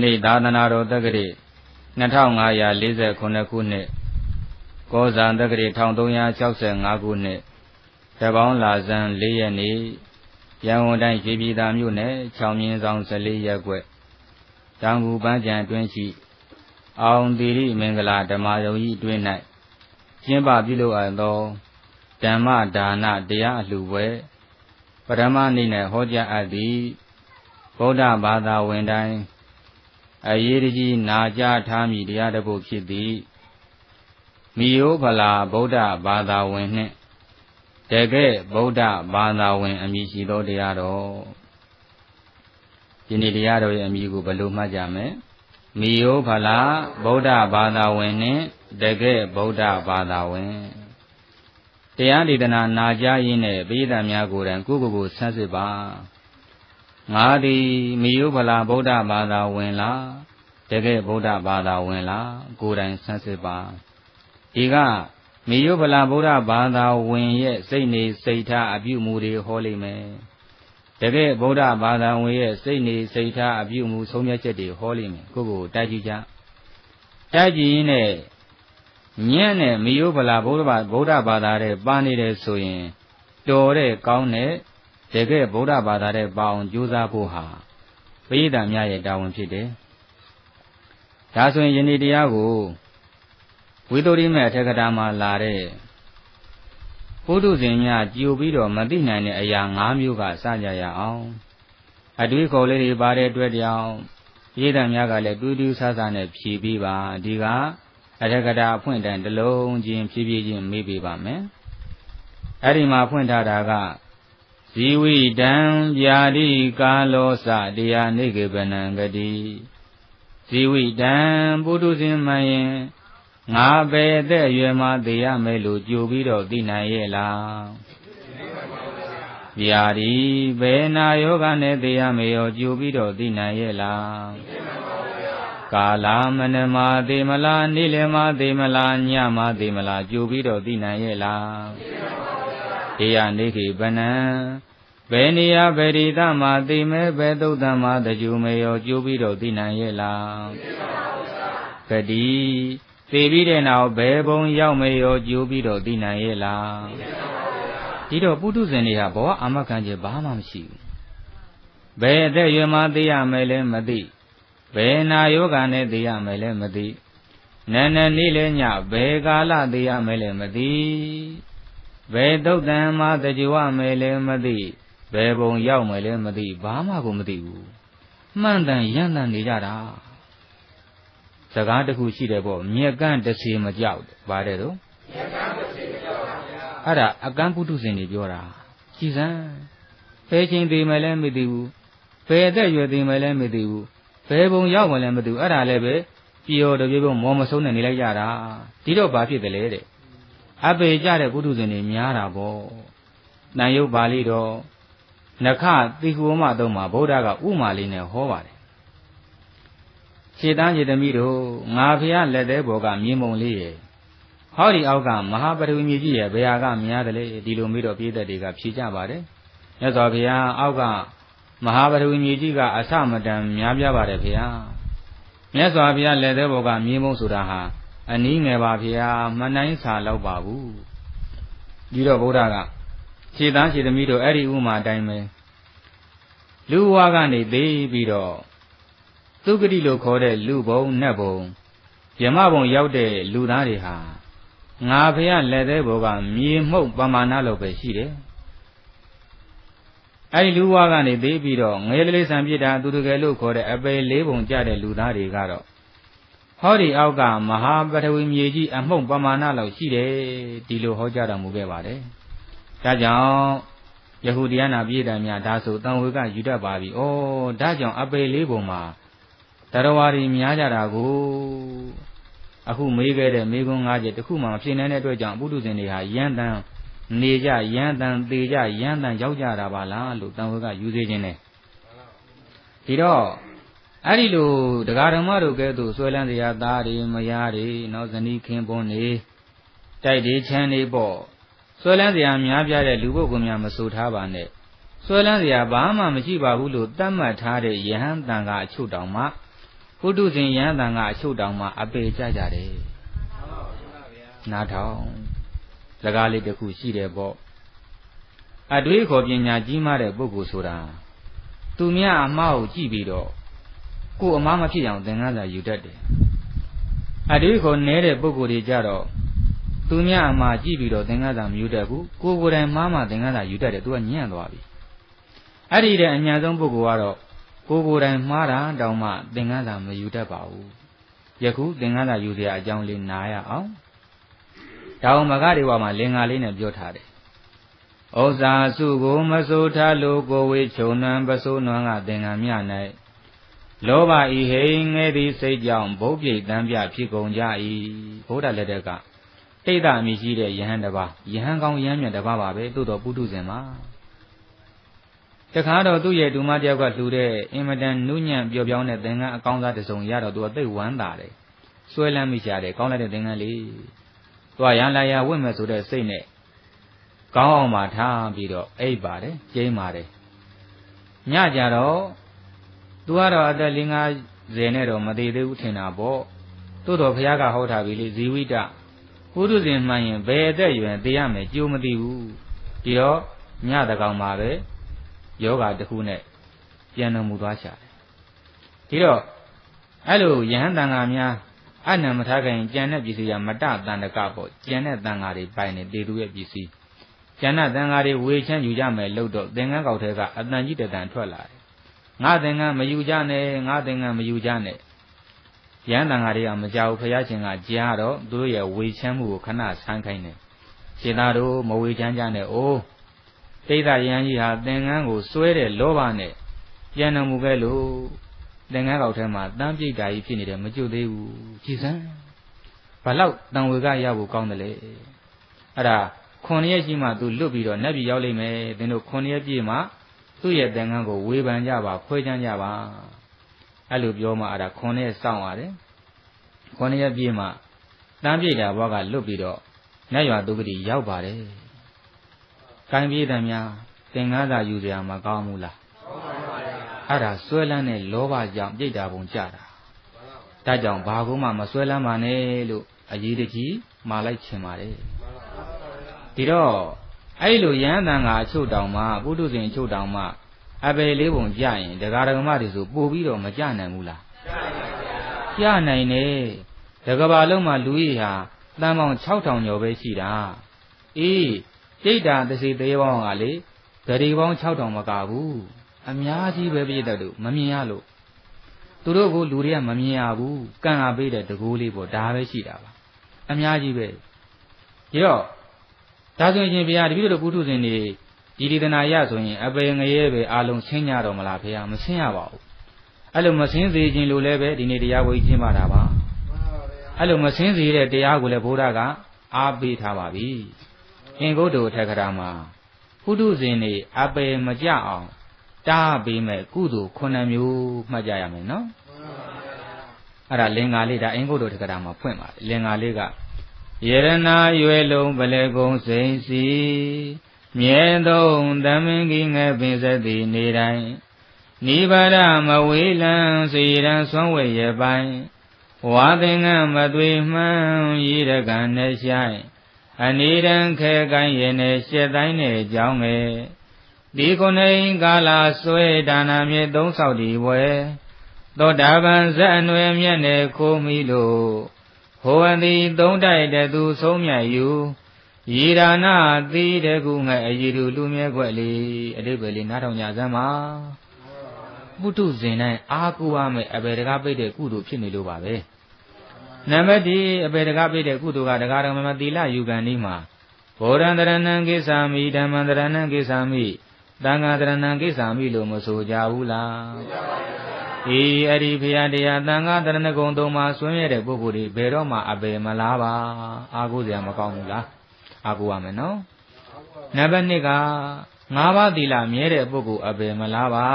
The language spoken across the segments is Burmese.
နေ့သာသနာတော်တက္ကရာ2549ခုနှစ်ကောဇာတက္ကရာ1365ခုနှစ်တပေါင်းလာဇန်4ရက်နေ့ရန်ကုန်တိုင်းရွှေပြည်သာမြို့နယ်6မြင်းဆောင်14ရပ်ကွက်တောင်ကူပန်းကြံတွင်ရှိအောင်သီရိမင်္ဂလာဓမ္မယုံကြီးတွင်၌ကျင်းပပြုလုပ်အပ်သောဓမ္မဒါနတရားအလှူပွဲပထမနေ့၌ဟောကြားအပ်သည်ဗုဒ္ဓဘာသာဝင်တိုင်းအရေးကြီးနာကြားထားမည်တရားတစ်ပုဒ်ဖြစ်သည်မိယိုဖလာဗုဒ္ဓဘာသာဝင်နှင့်တကယ်ဗုဒ္ဓဘာသာဝင်အမည်ရှိသောတရားတော်ဒီနေ့တရားတော်ရဲ့အမည်ကိုဘယ်လိုမှတ်ကြမလဲမိယိုဖလာဗုဒ္ဓဘာသာဝင်နှင့်တကယ်ဗုဒ္ဓဘာသာဝင်တရားဒေသနာနာကြားရင်းနဲ့ပိဋကများကိုယ်တိုင်ကိုယ့်ကိုယ်ကိုဆန်းစစ်ပါငါသည်မိယိုဖလာဗုဒ္ဓဘာသာဝင်လားတကယ်ဗုဒ္ဓဘာသာဝင်လားကိုယ်တိုင်ဆန်းစစ်ပါဒီကမိယိုဖလာဗုဒ္ဓဘာသာဝင်ရဲ့စိတ်နေစိတ်ထားအပြုအမူတွေဟောလိမ့်မယ်တကယ်ဗုဒ္ဓဘာသာဝင်ရဲ့စိတ်နေစိတ်ထားအပြုအမူဆုံးဖြတ်ချက်တွေဟောလိမ့်မယ်ကိုယ့်ကိုတိုက်ကြည့်ကြတိုက်ကြည့်ရင်းနဲ့ညံ့နဲ့မိယိုဖလာဗုဒ္ဓဘာသာတဲ့ပါနေတယ်ဆိုရင်တော်တဲ့ကောင်းတဲ့တကယ်ဗုဒ္ဓဘာသာတဲ့ပါအောင်ကြိုးစားဖို့ဟာပိဋကများရဲ့တာဝန်ဖြစ်တယ်ဒါဆိုရင်ယနေ့တရားကိုဝိသုဒ္ဓိမေအထက်ကထာမှာလာတဲ့ပုထုဇဉ်များကြိုပြီးတော့မသိနိုင်တဲ့အရာ၅မျိုးကစကြရအောင်အတွေးခေါ်လေးတွေပါတဲ့အတွက်ကြောင့်ပိဋကများကလည်းတူးတူးဆဆနဲ့ဖြေပြီးပါဒီကအထက်ကထာအဖွင့်တိုင်းတစ်လုံးချင်းဖြည်းဖြည်းချင်းမေးပေးပါမယ်အဲ့ဒီမှာဖွင့်ထားတာကဇီဝိတံဗျာတိကာလောစတရားနေကေပနံဂတိဇီဝိတံပုထုဇဉ်မှန်ရင်ငါပဲအသက်အရွယ်မှသိရမယ်လို့ကြိုပြီးတော့သိနိုင်ရဲ့လားဗျာတိဘယ်နာယောဂနဲ့သိရမယ်ရောကြိုပြီးတော့သိနိုင်ရဲ့လားကာလမနမသိမလားနေ့လယ်မှသိမလားညမှသိမလားကြိုပြီးတော့သိနိုင်ရဲ့လားတရားနေခေပနံဘယ်နေရာဘယ်ဒီသမသိမဲဘယ်သုတ်တံမှာတကြူမေရောကြိုပြီးတော့သိနိုင်ရဲ့လားဂတိသိပြီးတဲ့နောက်ဘယ်ဘုံရောက်မေရောကြိုပြီးတော့သိနိုင်ရဲ့လားဒီတော့ပုထုဇဉ်တွေဟာဘောအာမခံချက်ဘာမှမရှိဘူးဘယ်အသက်ရွယ်မှသိရမယ်လဲမသိဘယ်နာယောဂနဲ့သိရမယ်လဲမသိနန်းနေ့လဲညဘယ်ကာလသိရမယ်လဲမသိဘယ်သုတ်တံမှာတကြွမယ်လဲမသိဘယ်ဘုံရောက်မယ်လဲမသိဘာမှကိုမသိဘူးမှန်တန်ရန်တန်နေကြတာစကားတစ်ခုရှိတယ်ပေါ့မြက်ကန့်တစ်စီမကြောက်ဘာတဲ့တော့မြက်ကန့်တစ်စီမကြောက်ပါဗျာအဲ့ဒါအကန့်ပုထုဇဉ်တွေပြောတာကြည်စမ်းဘယ်ချိန်သိမယ်လဲမသိဘူးဘယ်အသက်ရွယ်သိမယ်လဲမသိဘူးဘယ်ဘုံရောက်မယ်လဲမသိဘူးအဲ့ဒါလည်းပဲပြောတပြေပုံမောမဆုံးနဲ့နေလိုက်ကြတာဒီတော့ဘာဖြစ်တယ်လဲတဲ့အပေကြတဲ့ပုထုဇဉ်တွေများတာပေါ့တန်ရုပ်ပါဠိတော်နခတိကူမသုံးမှာဗုဒ္ဓကဥမာလေးနဲ့ဟောပါတယ်ခြေတန်းခြေသမီးတို့ငါဖျားလက်သေးဘောကမြေမုံလေးရဲ့ဟောဒီအောက်ကမဟာပထဝီမြေကြီးရဲ့ဘယ်ဟာကများတယ်လေဒီလိုမျိုးတော့ပြည့်သက်တွေကဖြေကြပါတယ်မြတ်စွာဘုရားအောက်ကမဟာပထဝီမြေကြီးကအစမတန်များပြားပါတယ်ဖေဟာမြတ်စွာဘုရားလက်သေးဘောကမြေမုံဆိုတာဟာအနည်းငယ်ပါဖေဟာမနိုင်စာလောက်ပါဘူးဒီတော့ဗုဒ္ဓကခြေတန်းခြေသမီးတို့အဲ့ဒီဥမာအတိုင်းပဲလူဝါကနေသေးပြီးတော့သုဂတိလို့ခေါ်တဲ့လူဘုံနတ်ဘုံယမဘုံရောက်တဲ့လူသားတွေဟာငါဖះလက်သေးဘောကမြေမှုန့်ပမာဏလောက်ပဲရှိတယ်အဲ့ဒီလူဝါကနေသေးပြီးတော့ငရေလေးဆံပြစ်တာသူတကယ်လို့ခေါ်တဲ့အပေလေးဘုံကြတဲ့လူသားတွေကတော့ဟောဒီအောက်ကမဟာပထဝီမြေကြီးအမှုန့်ပမာဏလောက်ရှိတယ်ဒီလိုဟောကြားတော်မူခဲ့ပါတယ်ဒါကြောင့်ယခုတရားနာပြည်တယ်များဒါဆိုတန်ဝေကယူတတ်ပါပြီဩဒါကြောင့်အပေလေးဘုံမှာတရဝါရီများကြတာကိုအခုမေးခဲ့တဲ့မေးခွန်း၅ချက်တခုမှမဖြေနိုင်တဲ့အတွက်ကြောင့်ပုထုဇဉ်တွေဟာရန်တန်နေကြရန်တန်သေးကြရန်တန်ရောက်ကြတာပါလားလို့တန်ဝေကယူစေခြင်းနဲ့ဒီတော့အဲ့ဒီလိုတရားဓမ္မတို့ကဲ့သို့ဆွဲလန်းစရာသားတွေမယားတွေနောက်ဇနီးခင်ပွန်းတွေတိုက်တွေချမ်းတွေပေါ့ဆွဲလန်းစရာများပြားတဲ့လူပုဂ္ဂိုလ်များမဆိုထားပါနဲ့ဆွဲလန်းစရာဘာမှမရှိပါဘူးလို့သတ်မှတ်ထားတဲ့ယဟန်တန်ကအချုပ်တောင်မှ ပုထုဇဉ်ယန္တန်ကအချုပ်တောင်မှအပေကြကြတယ်နားထောင်စကားလေးတစ်ခုရှိတယ်ပေါ့အတွေးခေါ်ပညာကြီးမားတဲ့ပုဂ္ဂိုလ်ဆိုတာသူများအမှားကိုကြည့်ပြီးတော့ကိုယ်အမှားမဖြစ်အောင်သင်ခန်းစာယူတတ်တယ်အတွေးခေါ်နည်းတဲ့ပုဂ္ဂိုလ်တွေကြတော့သူများအမှားကြည့်ပြီးတော့သင်ခန်းစာမယူတတ်ဘူးကိုယ်ကိုယ်တိုင်မှားမှသင်ခန်းစာယူတတ်တယ်သူကညံ့သွားပြီအဲ့ဒီတဲ့အညာဆုံးပုဂ္ဂိုလ်ကတော့ကိုယ်ကိုယ်တိုင်မှားတာတောင်မှသင်ခန်းစာမယူတတ်ပါဘူးယခုသင်ခန်းစာယူစရာအကြောင်းလေးနားရအောင်ဒါအောင်မဂ္ဂဒေဝမှာလင်္ကာလေးနဲ့ပြောထားတယ်ဥစ္စာစုကိုမဆိုထားလို့ကိုဝေချုံနံပစိုးနွမ်းကသင်္ကန်းမြ၌လောဘဤဟိငဲသည်စိတ်ကြောင့်ဘုတ်ပြိတ်တန်းပြဖြစ်ကုန်ကြ၏ဘုရားလက်ထက်ကတိတ်တအမိရှိတဲ့ယဟန်တစ်ပါးယဟန်ကောင်းယဟန်မြတ်တစ်ပါးပါပဲသို့တော်ပုထုဇဉ်မှာတခါတော့သူ့ရဲ့ဒူမတယောက်ကလှူတဲ့အင်မတန်နုညံ့ပျော်ပြောင်းတဲ့သင်္ကန်းအကောင်းစားတစ်စုံရတော့သူကသိဝမ်းသာတယ်ဆွဲလန်းမိရှာတယ်ကောင်းလိုက်တဲ့သင်္ကန်းလေးသွားရလာရဝင့်မဲ့ဆိုတဲ့စိတ်နဲ့ကောင်းအောင်မှထားပြီးတော့အိပ်ပါတယ်ကျိန်းပါတယ်ညကြတော့သူကတော့အသက်50နဲ့တော့မသေးသေးဘူးထင်တာပေါ့သို့တော်ဘုရားကဟောထားပြီလေဇီဝိတပုထုဇဉ်မှန်ရင်ဘယ်အသက်အရွယ်သိရမယ်ကြိုးမသိဘူးဒီတော့ညတကောင်မှာပဲယောဂတစ်ခုနဲ့ပြန်တော်မူသွားရှာတယ်ဒီတော့အဲ့လိုယဟန်တန်ဃာများအနံမထားခင်ကျန်တဲ့ပစ္စည်းကမတတန်တကပေါ့ကျန်တဲ့တန်ဃာတွေပိုင်နေတေသူရဲ့ပစ္စည်းကျန်တဲ့တန်ဃာတွေဝေချမ်းယူကြမယ်လို့တော့သင်္ကန်းကောက်ထဲကအတန်ကြီးတန်ထွက်လာတယ်ငါသင်္ကန်းမယူကြနဲ့ငါသင်္ကန်းမယူကြနဲ့ယဟန်တန်ဃာတွေကမကြောက်ဘုရားရှင်ကကြားတော့သူတို့ရဲ့ဝေချမ်းမှုကိုခဏဆန်းခိုင်းတယ်ရှင်သားတို့မဝေချမ်းကြနဲ့အိုးတိတ်တယဟန်ကြီးဟာသင်္ကန်းကိုစွဲတဲ့လောဘနဲ့ပြန်တော်မူခဲ့လို့သင်္ကန်းကောက်ထဲမှာတန်းပြိတ္တာကြီးဖြစ်နေတယ်မကျွတ်သေးဘူးကြည်စမ်းဘာလို့တန်ဝေကရဖို့ကောင်းတယ်လေအဲ့ဒါ9ရက်ရှိမှသူလွတ်ပြီးတော့နတ်ပြည်ရောက်လိမ့်မယ်သင်တို့9ရက်ပြည့်မှသူ့ရဲ့သင်္ကန်းကိုဝေဖန်ကြပါခွဲချမ်းကြပါအဲ့လိုပြောမှအဲ့ဒါ9ရက်စောင့်ရတယ်9ရက်ပြည့်မှတန်းပြိတ္တာဘွားကလွတ်ပြီးတော့နတ်ရွာသူကတိရောက်ပါတယ်ကိုင်းပြေးတယ်များသင်္ကန်းစာယူစရာမကောင်းဘူးလားအဲ့ဒါဆွဲလန်းတဲ့လောဘကြောင့်ပြိတ္တာပုံကြတာဒါကြောင့်ဘာကုမှမဆွဲလန်းပါနဲ့လို့အရေးတကြီးမှာလိုက်ချင်ပါတယ်ဒီတော့အဲ့လိုယဟန်တန်ကအချုပ်တောင်မှပုထုဇဉ်အချုပ်တောင်မှအပေလေးပုံကြရင်ဒကာဒကမတွေဆိုပို့ပြီးတော့မကြနိုင်ဘူးလားကြနိုင်တယ်တကဘာလုံးမှာလူကြီးဟာတန်ပေါင်း6000ကျော်ပဲရှိတာအေးပြိတ္တာတစ်စီသေးပေါင်းကလေဂရီပေါင်း6000မကဘူးအများကြီးပဲပြည့်တဲ့တို့မမြင်ရလို့သူတို့ကလူတွေကမမြင်ရဘူးကံအားပေးတဲ့တကူလေးပေါ့ဒါပဲရှိတာပါအများကြီးပဲရော့ဒါဆိုရင်ဘုရားတပည့်တော်ပုထုဇဉ်တွေဒီဒေသနာရဆိုရင်အပေငရဲပဲအာလုံးဆင်းကြတော့မလားဘုရားမဆင်းရပါဘူးအဲ့လိုမဆင်းစေခြင်းလို့လည်းပဲဒီနေ့တရားကိုကျင့်ပါတာပါအဲ့လိုမဆင်းစေတဲ့တရားကိုလည်းဘုရားကအားပေးထားပါပြီအင်္ဂုတ္တထက္ကရာမှာပုထုဇဉ်တွေအပေမကြအောင်တားပေးမဲ့ကုသိုလ်9မျိုးမှတ်ကြရမယ်နော်အဲ့ဒါလင်္ကာလေးဒါအင်္ဂုတ္တထက္ကရာမှာဖွင့်ပါတယ်လင်္ကာလေးကယရနာရွယ်လုံးပလဲကုံစိန်စီမြဲသုံးသမင်ကြီးငယ်ပင်စသည်နေတိုင်းနိဗ္ဗာန်မဝေးလံစေရန်ဆွမ်းဝဲရပိုင်ဝါသင်္ကမသွေမှန်းရည်ရကံနဲ့ဆိုင်အနိဒံခဲကိုင်းရဲ့နဲ့ရှက်တိုင်းနဲ့ကြောင်းငယ်ဒီခုနေကာလာဆွဲဒါနာမြေသုံးဆောက်ဒီဝဲသောတာပန်ဇက်အနွယ်မြတ်နဲ့ခိုးမိလို့ဟောသည်သုံးတိုက်တဲ့သူဆုံးမြတ်ယူယေရာနာသီတကုငဲ့အည်သူလူမြဲခွက်လေးအတိပ္ပယ်လေးနားထောင်ကြစမ်းပါပုထုဇဉ်တိုင်းအာကူရမယ်အပေတကားပိတ်တဲ့ကုသိုလ်ဖြစ်နေလို့ပါပဲနံပါတ်1အပေတကားပိတ်တဲ့ကုသိုလ်ကတရားတော်မှာသီလယူကန်ဒီမှာဘောဓံတရဏံကိစ္ဆာမိဓမ္မံတရဏံကိစ္ဆာမိသံဃာတရဏံကိစ္ဆာမိလို့မဆိုကြဘူးလားအေးအဲ့ဒီဘုရားတရားသံဃာတရဏဂုံသုံးပါဆွံ့ရတဲ့ပုဂ္ဂိုလ်တွေဘယ်တော့မှအပေမလားပါအာကိုစရာမကောင်းဘူးလားအာကိုရမယ်နော်နံပါတ်2က5ပါးသီလမြဲတဲ့ပုဂ္ဂိုလ်အပေမလားပါ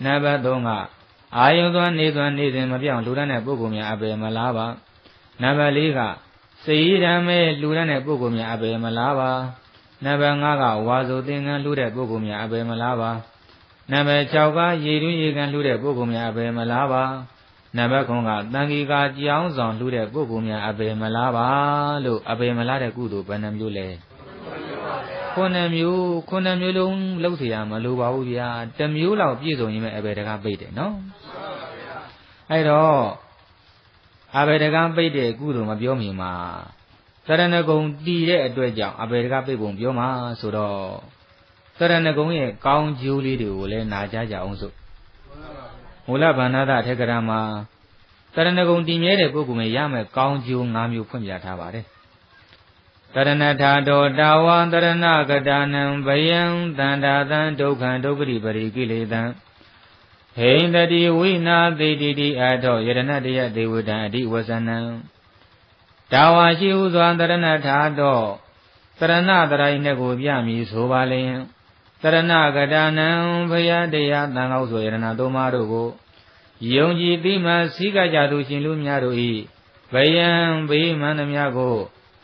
နံပါတ်3ကအာယုံသွမ်းနေစဉ်မပြောင်းလူရတဲ့ပုဂ္ဂိုလ်များအပေမလားပါနံပါတ်4ကစေရဓမ္မဲလူရတဲ့ပုဂ္ဂိုလ်များအပေမလားပါနံပါတ်5ကဝါဆိုသင်္ကန်းလူတဲ့ပုဂ္ဂိုလ်များအပေမလားပါနံပါတ်6ကရေတွင်းရေကန်လူတဲ့ပုဂ္ဂိုလ်များအပေမလားပါ နံပါတ်9ကတန်ခီကာကြောင်းဆောင်လှူတဲ့ပုဂ္ဂိုလ်များအပေမလားပါလို့အပေမလားတဲ့ကုသိုလ်ဘယ်နှမျိုးလဲခုနှစ်မျိုးလုံးလှုပ်เสียမလိုပါဘူးဗျာတစ်မျိုးလောက်ပြည့်စုံရင်ပဲအပေတကားပိတ်တယ်နော်အဲ့တော့အပေတကားပိတ်တဲ့ကုသိုလ်မပြောမြင်မှာတရဏဂုံတည်တဲ့အတွက်ကြောင့်အပေတကားပိတ်ပုံပြောမှာဆိုတော့တရဏဂုံရဲ့ကောင်းကျိုးလေးတွေကိုလည်းနာကြားကြအောင်စို့မူလဗန္ဓသထေကရာမှာတရဏဂုံတည်မြဲတဲ့ပုဂ္ဂိုလ်မျိုးရမယ်ကောင်းကျိုး၅မျိုးဖွင့်ပြထားပါတယ်တရဏထာတောတာဝံတရဏကတာနံဘယံတန္တာသံဒုက္ခံဒုက္ခတိပရိကိလေသံဟိန္တတိဝိနာသေတိတိအထောယရဏတယဒေဝတံအဓိဝဇနံတာဝါရှိဟုစွာတရဏထာတောတရဏတရိုင်းနဲ့ကိုပြမည်ဆိုပါလျင်တရဏကတာနံဘယတရားတန်ကောက်ဆိုယရဏသုံးပါးတို့ကိုယုံကြည်သိမှစိကကြသူရှင်လူများတို့၏ဘယံဘေးမှန်သမျှကို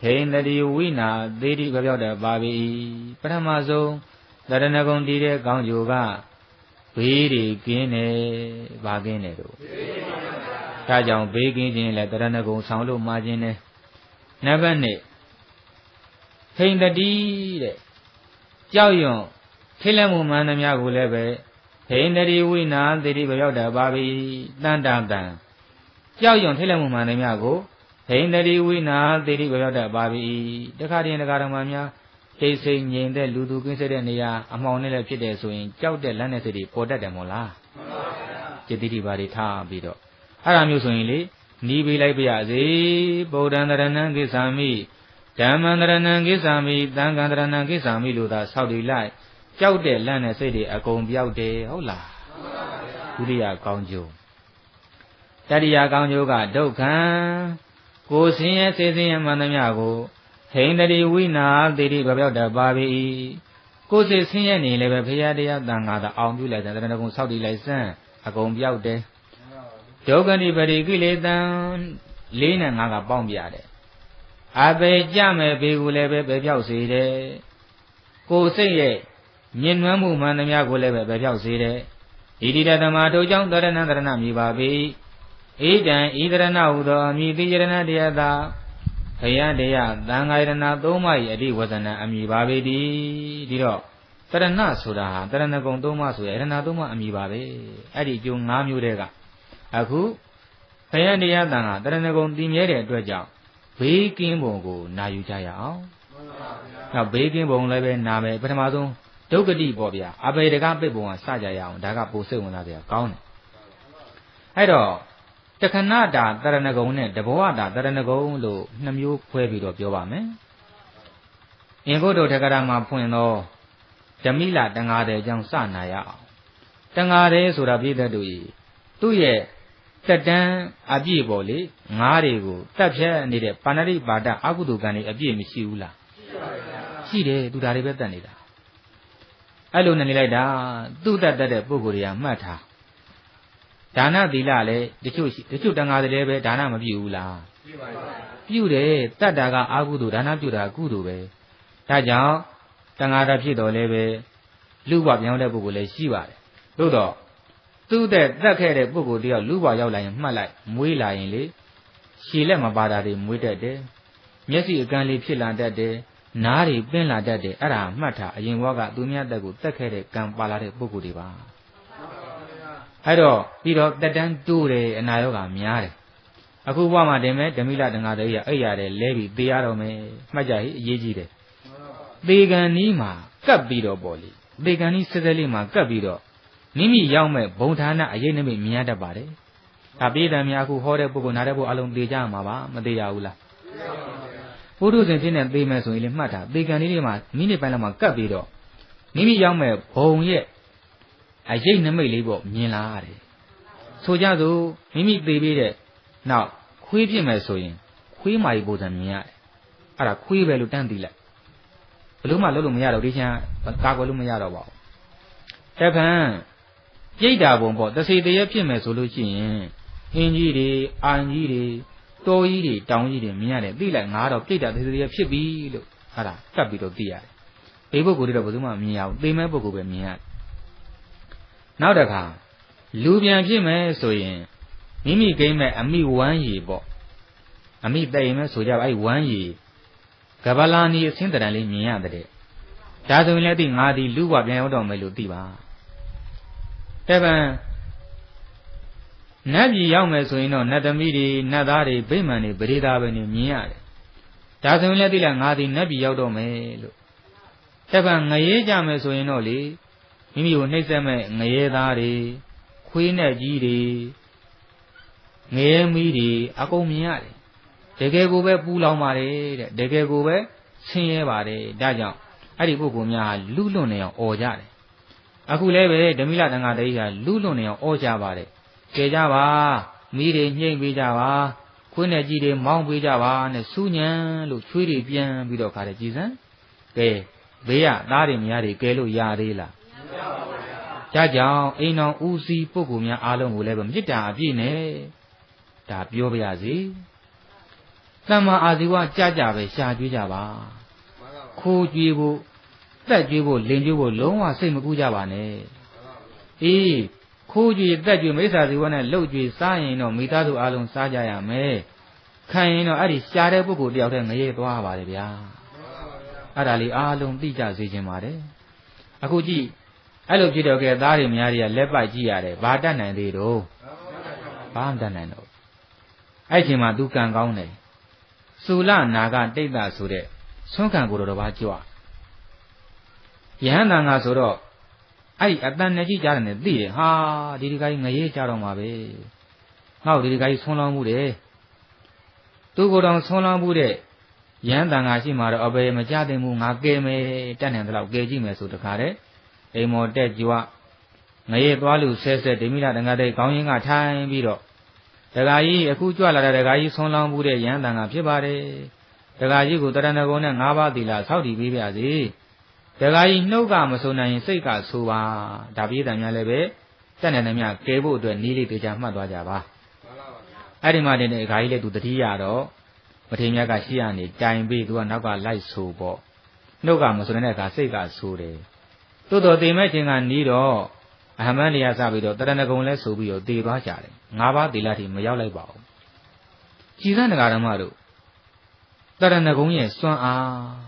ဟိန္တတိဝိနာသေတိပြောက်တတ်ပါပြီပထမဆုံးတရဏဂုံတည်တဲ့ကောင်းကျိုးကဘေးတွေကင်းတယ်ဘာကင်းတယ်တို့ဒါကြောင့်ဘေးကင်းခြင်းလည်းတရဏဂုံဆောင်လို့မှာခြင်းနဲ့နံပါတ်2ဟိန္တတိတဲ့ကြောက်ရွံ့ထိလန့်မှုမှန်သမျှကိုလည်းပဲဟိန္တတိဝိနာသေတိပြောက်တတ်ပါပြီတန်တန်တန်ကြောက်ရွံ့ထိလန့်မှုမှန်သမျှကိုဟိန္တတိဝိနာသေတိပြောက်တတ်ပါပြီတခါတည်းတခါတော်မှများတိတ်ဆိတ်ငြိမ်တဲ့လူသူကင်းစတဲ့နေရာအမှောင်နဲ့လည်းဖြစ်တယ်ဆိုရင်ကြောက်တဲ့လမ်းနဲ့စိတ်တွေပေါ်တတ်တယ်မို့လားမှန်ပါဗျာจิตတိတိပါတွေထားပြီးတော့အဲ့ဒါမျိုးဆိုရင်လေနီးပေးလိုက်ပါရစေဗုဒ္ဓံတရဏံကိစ္ဆာမိဓမ္မံတရဏံကိစ္ဆာမိသံဃံတရဏံကိစ္ဆာမိလို့သာဆောက်တည်လိုက်ကြောက်တဲ့လမ်းနဲ့စိတ်တွေအကုန်ပြောက်တယ်ဟုတ်လားမှန်ပါဗျာဒုတိယကောင်းကျိုးတတိယကောင်းကျိုးကဒုက္ခံကိုယ်ဆင်းရဲစေခြင်းမှန်သမျှကိုဟိန္တတိဝိနာသေတိပြောက်တတ်ပါပြီကိုယ်စိတ်ဆင်းရဲနေလည်းပဲဘုရားတရားတန်ခါသာအောင်ပြုလိုက်တဲ့တရဏဂုံဆောက်တည်လိုက်စမ်းအကုန်ပြောက်တယ်ဒုက္ခတိပရိကိလေသံ၄နဲ့၅ကပေါင်းပြတယ်အပေကြမဲ့ဘေကိုလည်းပဲပြောက်စေတယ်ကိုယ်စိတ်ရဲ့မြင်နွမ်းမှုမှန်သမျှကိုလည်းပဲပြောက်စေတယ်ဣတိတသမတို့ကြောင့်တရဏတရဏမြည်ပါပြီဣဒံဣတရဏဟုသောအမိတိယရဏတရားသာဘုရားတရားသံဃာယရဏသုံးပါး၏အဓိဝဇနံအမိပါပေတည်းဒီတော့တရဏဆိုတာဟာတရဏဂုံသုံးပါးဆိုရယရဏသုံးပါးအမိပါပဲအဲ့ဒီအကျိုး၅မျိုးတည်းကအခုဘုရားတရားသံဃာတရဏဂုံတည်မြဲတဲ့အတွက်ကြောင့်ဘေးကင်းပုံကိုနာယူကြရအောင်မှန်ပါဗျာနောက်ဘေးကင်းပုံလည်းပဲနာမယ်ပထမဆုံးဒုက္ခတိပေါ့ဗျာအပေတကပိတ်ပုံကစကြရအောင်ဒါကပိုစိတ်ဝင်စားစရာကောင်းတယ်အဲ့တော့တခဏတာတရဏဂုံနဲ့တဘောတာတရဏဂုံလို့နှစ်မျိုးခွဲပြီးတော့ပြောပါမယ်အင်္ဂုတ္တထကရာမှာဖွင့်သောဓမိလတန်ဃာတဲ့အကြောင်းစနာရအောင်တန်ဃာတဲ့ဆိုတာပြည့်တဲ့သူကြီးသူ့ရဲ့တက်တန်းအပြည့်ပေါ်လေငါးတွေကိုတက်ဖြတ်နေတဲ့ပါဏိပါဒအကုသိုလ်ကံတွေအပြည့်မရှိဘူးလားရှိတယ်သူဒါတွေပဲတက်နေတာအဲ့လိုနဲ့နေလိုက်တာသူ့တက်တဲ့ပုဂ္ဂိုလ်တွေကမှတ်ထားဒါနသီလလည်းတချို့တန်ဃာတွေလည်းပဲဒါနမပြုဘူးလားပြုတယ်တတ်တာကအာကုသိုလ်ဒါနပြုတာကုသိုလ်ပဲဒါကြောင့်တန်ဃာတာဖြစ်တော်လည်းပဲလူ့ဘဝပြောင်းတဲ့ပုဂ္ဂိုလ်လည်းရှိပါတယ်သို့တော့သူ့တဲ့တက်ခဲ့တဲ့ပုဂ္ဂိုလ်တယောက်လူ့ဘဝရောက်လာရင်မှတ်လိုက်မွေးလာရင်လေရှည်လက်မပါတာတွေမွေးတတ်တယ်မျက်စိအကန်းလေးဖြစ်လာတတ်တယ်နားတွေပင်းလာတတ်တယ်အဲ့ဒါမှတ်ထားအရင်ဘဝကသူများတက်ကိုတက်ခဲ့တဲ့ကံပါလာတဲ့ပုဂ္ဂိုလ်တွေပါအဲ့တော့ပြီးတော့တက်တန်းတိုးတယ်အနာရောဂါများတယ်အခုဘဝမှာတင်မဲ့ဓမိလတန်ဃာတွေရအိပ်ရတယ်လဲပြီးသေရတော့မယ်မှတ်ကြဟိအရေးကြီးတယ်သေကံနီးမှာကပ်ပြီးတော့ပေါ့လေသေကံနီးစက်စက်လေးမှာကပ်ပြီးတော့မိမိရောက်မဲ့ဘုံဌာနအရေးနိမိတ်မြင်ရတတ်ပါတယ်ဒါပြည်တယ်များအခုဟောတဲ့ပုဂ္ဂိုလ်နားတဲ့ပုဂ္ဂိုလ်အလုံးသေကြမှာပါမသေးရဘူးလားဘုဒ္ဓရှင်ဖြစ်နေသေမယ်ဆိုရင်လည်းမှတ်တာသေကံနီးလေးမှာမိနစ်ပိုင်းလောက်မှာကပ်ပြီးတော့မိမိရောက်မဲ့ဘုံရဲ့အရေးနိမိတ်လေးပေါ့မြင်လာရတယ်ဆိုကြစို့မိမိသေပြီးတဲ့နောက်ခွေးဖြစ်မယ်ဆိုရင်ခွေးမာရီပုံစံမြင်ရတယ်အဲ့ဒါခွေးပဲလို့တန်းသိလိုက်ဘလို့မှလုပ်လို့မရတော့ဒီချမ်းကာကွယ်လို့မရတော့ပါဘူးတပံပြိတ္တာဘုံပေါ့တစေတရဖြစ်မယ်ဆိုလို့ရှိရင်အင်းကြီးတွေအာင်ကြီးတွေတောကြီးတွေတောင်ကြီးတွေမြင်ရတယ်သိလိုက်ငါတော့ပြိတ္တာတစေတရဖြစ်ပြီလို့အဲ့ဒါကပ်ပြီးတော့သိရတယ်ဘေးပုဂ္ဂိုလ်တွေတော့ဘယ်သူမှမမြင်ရဘူးသေမဲ့ပုဂ္ဂိုလ်ပဲမြင်ရတယ်နောက်တစ်ခါလူပြန်ဖြစ်မယ်ဆိုရင် မိမိကိမဲ့အမိဝမ်းရည်ပေါ့အမိတိမ်မဲ့ဆိုကြပါအဲ့ဝမ်းရည်ကဗလာနီအစင်းတရံလေးမြင်ရတဲ့ဒါဆိုရင်လည်းဒီငါဒီလူ့ဘဝပြန်ရောက်တော့မယ်လို့သိပါတဲ့ဗံနတ်ပြည်ရောက်မယ်ဆိုရင်တော့နတ်သမီးတွေနတ်သားတွေဗိမာန်တွေပရိသတ်ပဲနေမြင်ရတယ်ဒါဆိုရင်လည်းသိလားငါဒီနတ်ပြည်ရောက်တော့မယ်လို့တဲ့ဗံငရဲကြမယ်ဆိုရင်တော့လေမိမိကိုနှိမ့်ဆက်မဲ့ငရဲသားတွေခွေးနဲ့ကြီးတွေငရဲမီးတွေအကုန်မြင်ရတယ်တကယ်ကိုပဲပူလောင်ပါတယ်တဲ့တကယ်ကိုပဲဆင်းရဲပါတယ်ဒါကြောင့်အဲ့ဒီပုဂ္ဂိုလ်များလူလွတ်နေအောင်អော်ကြတယ်အခုလည်းပဲဓမိလတန်ခါတည်းကလူလွတ်နေအောင်អော်ကြပါတယ်ကြည်ကြပါမီးတွေညှိမ့်ပေးကြပါခွေးနဲ့ကြီးတွေမောင်းပေးကြပါနဲ့စူးညံလို့ချွေးတွေပြန်ပြီးတော့ခါတယ်ကြည်စမ်းကဲဘေးကသားတွေမယားတွေကဲလို့ရသေးလားမရပါဘူးဗျာဒါကြောင့်အိမ်တော်ဦးစီးပုဂ္ဂိုလ်များအားလုံးကိုလည်းပဲမေတ္တာအပြည့်နဲ့ဒါပြောပါရစေသမ္မာအာဇီဝကြကြပဲရှာကြွေးကြပါခိုးကြွေးဖို့တက်ကြွေးဖို့လင်ကြွေးဖို့လုံးဝစိတ်မကူးကြပါနဲ့အေးခိုးကြွေးတက်ကြွေးမိစ္ဆာဇီဝနဲ့လှုပ်ကြွေးစားရင်တော့မိသားစုအားလုံးစားကြရမယ်ခံရင်တော့အဲ့ဒီရှားတဲ့ပုဂ္ဂိုလ်တယောက်တည်းငရဲသွားပါတယ်ဗျာအဲ့ဒါလေးအားလုံးသိကြစေချင်ပါတယ်အခုကြည့်အဲ့လိုဖြစ်တော့ကဲသားတွေများတွေကလက်ပိုက်ကြည့်ရတယ်ဘာတတ်နိုင်သေးတော့ဘာမတတ်နိုင်တော့အဲ့ချိန်မှာသူကံကောင်းတယ်သုလနာဂတိတ်တာဆိုတဲ့ဆွမ်းခံကိုယ်တော်ဘာကြွယဟန္တာငါဆိုတော့အဲ့ဒီအတန်နဲ့ကြည့်ကြတယ်နဲ့သိတယ်ဟာဒီဒီကကြီးငရဲကြတော့မှာပဲငါ့ကိုဒီဒီကကြီးဆွမ်းလောင်းမှုတယ်သူကိုယ်တော်ဆွမ်းလောင်းမှုတဲ့ယဟန္တာငါရှိမှာတော့အဘယ်မကြတဲ့မှုငါကဲမယ်တတ်နိုင်တယ်လို့ကဲကြည့်မယ်ဆိုတခါတဲ့အိမ်မော်တက်ကြွငရဲသွားလူဆဲဆဲဒိမိလာတန်ခါတဲ့ခေါင်းရင်းကထိုင်ပြီးတော့ဒကာကြီးအခုကြွလာတဲ့ဒကာကြီးဆွမ်းလောင်းမှုတဲ့ယဟန္တာငါဖြစ်ပါတယ်ဒကာကြီးကိုတရဏဂုံနဲ့၅ပါးသီလဆောက်တည်ပေးပါစေဒကာကြီးနှုတ်ကမဆိုနိုင်ရင်စိတ်ကဆိုပါဒါပြေးတယ်များလည်းပဲတက်နေတယ်များကဲဖို့အတွက်နီးလေးတေချာမှတ်သွားကြပါအဲ့ဒီမှာတင်တဲ့ဒကာကြီးလည်းသူတတိယတော့မထေမြတ်ကရှိရနေတိုင်ပြီးသူကနောက်ကလိုက်ဆိုပေါ့နှုတ်ကမဆိုနိုင်တဲ့အခါစိတ်ကဆိုတယ်သို့တော်တင်မဲ့ခြင်းကနီးတော့အဟမန်တရားစပြီးတော့တရဏဂုံလဲဆိုပြီးတော့တည်သွားကြတယ်၅ပါးသီလထိမရောက်လိုက်ပါဘူးကြည်စံဒကာဓမ္မတို့တရဏဂုံရဲ့စွမ်းအား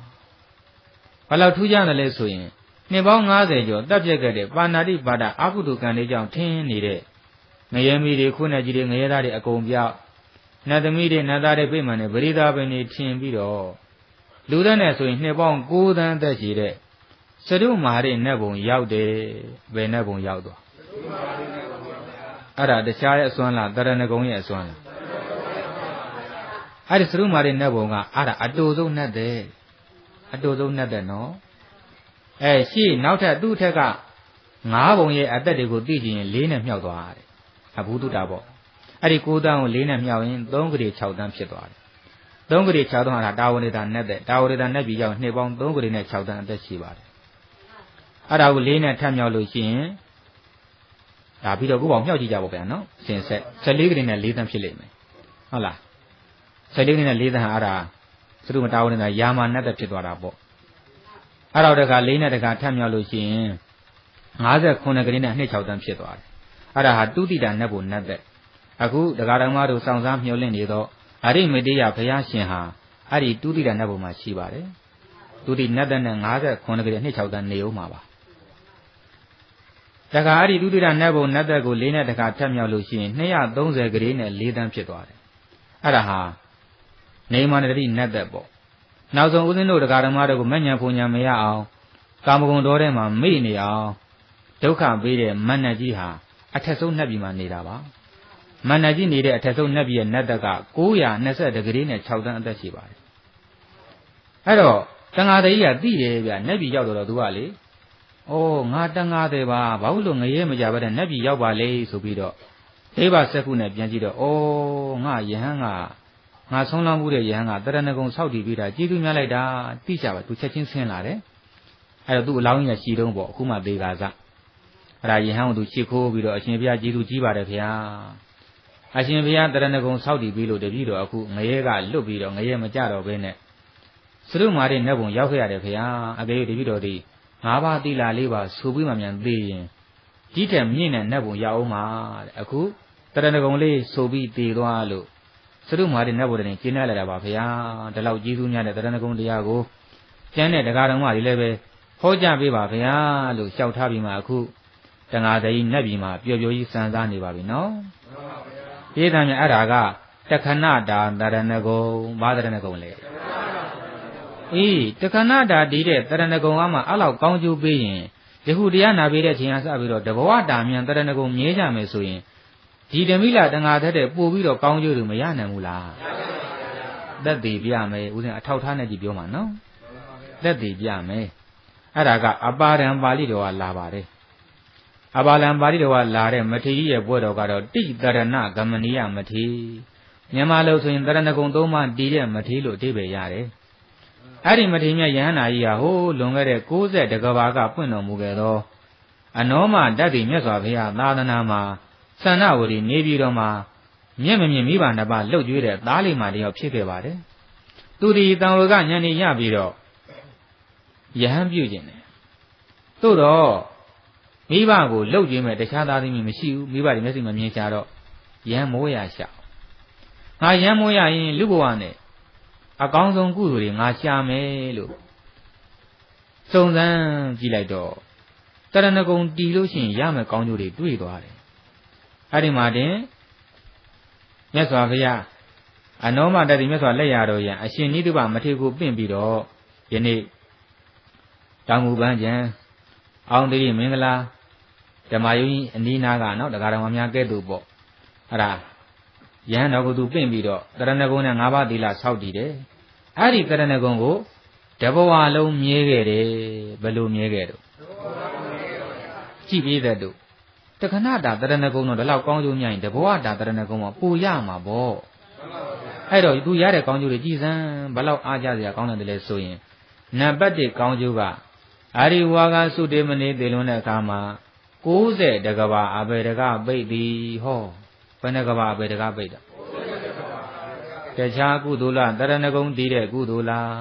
ဘယ်လောက်ထူးခြားတယ်လဲဆိုရင်နှစ်ပေါင်း90ကျော်တပ်ပြက်ခဲ့တဲ့ပါဏာတိပါဒအာဟုတုကံလေးကြောင့်ထင်းနေတဲ့ငရဲမီတွေခုနဲ့ကြီးတွေငရဲသားတွေအကုန်ပြောက်နတ်သမီးတွေနတ်သားတွေပြိမှန်တဲ့ပရိသတ်ပင်တွေထင်ပြီးတော့လူသက်နဲ့ဆိုရင်နှစ်ပေါင်း9သန်းသက်ရှိတဲ့စရုမာရိနတ်ဘုံရောက်တယ်ဘယ်နတ်ဘုံရောက်သွားအဲ့ဒါတခြားရဲ့အစွမ်းလားတရဏဂုံရဲ့အစွမ်းလားအဲ့ဒီစရုမာရိနတ်ဘုံကအဲ့ဒါအတူဆုံးနတ်တယ်အတူဆုံးနတ်တယ်နော်ရှေ့နောက်ထပ်သူ့ထက်က9ဘုံရဲ့အသက်တွေကိုသိချင်ရင်4နဲ့မြောက်သွားတယ်အဘုဒ္ဓတာပေါ့အဲ့ဒီ9တန်းကို4နဲ့မြောက်ရင်3ကလေး6တန်းဖြစ်သွားတယ်3ကလေး6တန်းဟာတာဝရိတာနတ်တဲ့တာဝရိတာနတ်ပြည်ရောက်နှစ်ပေါင်း3ကလေးနဲ့6တန်းအသက်ရှိပါတယ်အဲ့ဒါကို4နဲ့ထပ်မြောက်လို့ရှိရင်ဒါပြီးတော့ကိုပေါ့မြောက်ကြည့်ကြပါဗျာနော်စင်ဆက်14ကလေးနဲ့4တန်းဖြစ်လိမ့်မယ်ဟုတ်လား14ကလေးနဲ့4တန်းဟာအဲ့ဒါသူတို့မတာဝရိတာယာမနတ်တဲ့ဖြစ်သွားတာပေါ့အဲ့တော့တခါ4နဲ့တခါထပ်မြောက်လို့ရှိရင်59ကလေးနဲ့2 6တန်းဖြစ်သွားတယ်အဲ့ဒါဟာတုတိတာနတ်ဘုံနတ်တဲ့အခုဒကာတော်မတို့စောင့်စားမျှော်လင့်နေတော့အရိမတေယဘုရားရှင်ဟာအဲ့ဒီတုတိတာနတ်ဘုံမှာရှိပါတယ်တုတိနတ်တဲ့နဲ့59ကလေး2 6တန်းနေဦးမှာပါတခါအဲ့ဒီတုတိတာနတ်ဘုံနတ်တဲ့ကို4နဲ့တခါထပ်မြောက်လို့ရှိရင်230ကလေးနဲ့4တန်းဖြစ်သွားတယ်အဲ့ဒါဟာနေမန္တတိနတ်တဲ့ပေါ့နောက်ဆုံးဦးဇင်းတို့ဒကာဓမ္မတို့ကိုမညံဖုန်ညံမရအောင်ကာမဂုဏ်တော်ထဲမှာမိနေအောင်ဒုက္ခပေးတဲ့မန္နကြီးဟာအထက်ဆုံးနတ်ပြည်မှာနေတာပါမန္နကြီးနေတဲ့အထက်ဆုံးနတ်ပြည်ရဲ့နတ်တက်က920ဒီဂရီနဲ့6တန်းအသက်ရှိပါတယ်အဲ့တော့တန်ဃာတကြီးကသိတယ်ဗျနတ်ပြည်ရောက်တော့သူကလေဩငါတန်ဃာတယ်ပါဘာလို့ငရဲမကြပါတဲ့နတ်ပြည်ရောက်ပါလေဆိုပြီးတော့ဒိဗ္ဗစက္ခုနဲ့ပြန်ကြည့်တော့ဩငါယဟန်ကငါဆုံးလောင်းမှုတဲ့ယဟန်ကတရဏဂုံဆောက်တည်ပြီးတာကျေးဇူးများလိုက်တာသိကြပါသူချက်ချင်းဆင်းလာတယ်အဲ့တော့သူ့အလောင်းကြီးကရှည်တုံးပေါ့အခုမှသေကာစအဲ့ဒါယဟန်ကိုသူရှေ့ခိုးပြီးတော့အရှင်ဘုရားကျေးဇူးကြီးပါတယ်ခင်ဗျာအရှင်ဘုရားတရဏဂုံဆောက်တည်ပြီးလို့တပည့်တော်အခုငရဲကလွတ်ပြီးတော့ငရဲမကြတော့ဘဲနဲ့စရုမာရိနတ်ဘုံရောက်ခဲ့ရတယ်ခင်ဗျာအကယ်၍တပည့်တော်ဒီ5ပါးသီလ4ပါးဆိုပြီးမှမြန်သေးရင်ဒီထက်မြင့်တဲ့နတ်ဘုံရောက်အောင်ပါတဲ့အခု တရဏဂုံလေးဆိုပြီးတည်သွားလို့စရုမာရီနတ်ဘုရားရှင်ကျင်းရလာတာပါဗျာဒီလောက်ကြီးစုများတဲ့တရဏဂုံတရားကိုကျမ်းတဲ့တရားတော်မှဒီလည်းပဲဟောကြားပေးပါဗျာလို့လျှောက်ထားပြီးမှအခုတန်ဃာတိနတ်ပြည်မှာပျော်ပျော်ကြီးစံစားနေပါပြီနော်ဒီတမ်းမြအဲ့ဒါကတခဏတာတရဏဂုံဘာတရဏဂုံလဲအေးတခဏတာတည်တဲ့တရဏဂုံအမှအဲ့လောက်ကောင်းကျိုးပေးရင်ယခုတရားနာပေးတဲ့ချိန်အားစပြီးတော့တဘဝတာမြန်တရဏဂုံမြဲကြမယ်ဆိုရင်ဒီဓမိလာတန်ဃာတဲ့ပို့ပြီးတော့ကောင်းကျိုးတွေမရနိုင်ဘူးလားသက်တည်ပြမယ်ဦးဇင်းအထောက်ထားနဲ့ကြည့်ပြောမှာနော်သက်တည်ပြမယ်အဲ့ဒါကအပါရံပါဠိတော်ကလာပါတယ်အပါလံပါဠိတော်ကလာတဲ့မထေရကြီးရဲ့ပွဲတော်ကတော့တိတရဏဂမနိယမထေမြန်မာလို့ဆိုရင်တရဏဂုံသုံးပါးတည်တဲ့မထေလို့အဓိပ္ပာယ်ရတယ်အဲ့ဒီမထေမြတ်ယဟန္တာကြီးဟာဟိုးလွန်ခဲ့တဲ့60တကဘာကပွင့်တော်မူခဲ့သောအနောမဓာတ်တိမြတ်စွာဘုရားသာသနာမှာသန္နဝရီနေပြည်တော်မှာမျက်မမြင်မိဘနှစ်ပါးလှုပ်ကြွေးတဲ့သားလေးမတယောက်ဖြစ်ခဲ့ပါတယ်သူဒီတန်ဝေကဉာဏ်ကြီးရပြီးတော့ယဟန်ပြုခြင်းတယ်သို့တော့မိဘကိုလှုပ်ကြွေးမဲ့တခြားသားသမီးမရှိဘူးမိဘတွေမျက်စိမမြင်ကြတော့ယဟန်မိုးရရှာငါယဟန်မိုးရရင်လူဘဝနဲ့အကောင်းဆုံးကုသိုလ်တွေငါရှာမယ်လို့စုံစမ်းကြည့်လိုက်တော့တရဏဂုံတီလို့ရှိရင်ရမယ်ကောင်းကျိုးတွေတွေ့သွားတယ်အဲ့ဒီမှာတင်မြတ်စွာဘုရားအနောမတတိမြတ်စွာလက်ရတော်ရန်အရှင်နိတုပမထေရကိုပင့်ပြီးတော့ယနေ့တောင်မူပန်းကျန်အောင်တိမင်္ဂလာဓမ္မယုံကြီးအနီးနားကနော်တရားတော်များကဲ့သို့ပေါ့အဲ့ဒါယဟန်တော်ကသူပင့်ပြီးတော့တရဏဂုံနဲ့၅ပါးသီလဆောက်တည်တယ်အဲ့ဒီတရဏဂုံကိုတဘဝလုံးမြဲခဲ့တယ်ဘယ်လိုမြဲခဲ့တော့ကြည့်ပြီးတဲ့တို့တခဏတာတရဏဂုံတော့ဒီလောက်ကောင်းကျိုးများရင်တဘဝတာတရဏဂုံမှာပူရမှာပေါ့အဲ့တော့သူရတဲ့ကောင်းကျိုးတွေကြည်စမ်းဘယ်လောက်အားကြစရာကောင်းတယ်လဲဆိုရင်နံပါတ်1ကောင်းကျိုးကအာရိဝါကသုတေမနေသေလွန်တဲ့အခါမှာ60တကဘာအဘေတကပိတ်သည်ဟောဘယ်နှကဘာအဘေတကပိတ်တာတခြားကုသိုလ်လားတရဏဂုံတည်တဲ့ကုသိုလ်လား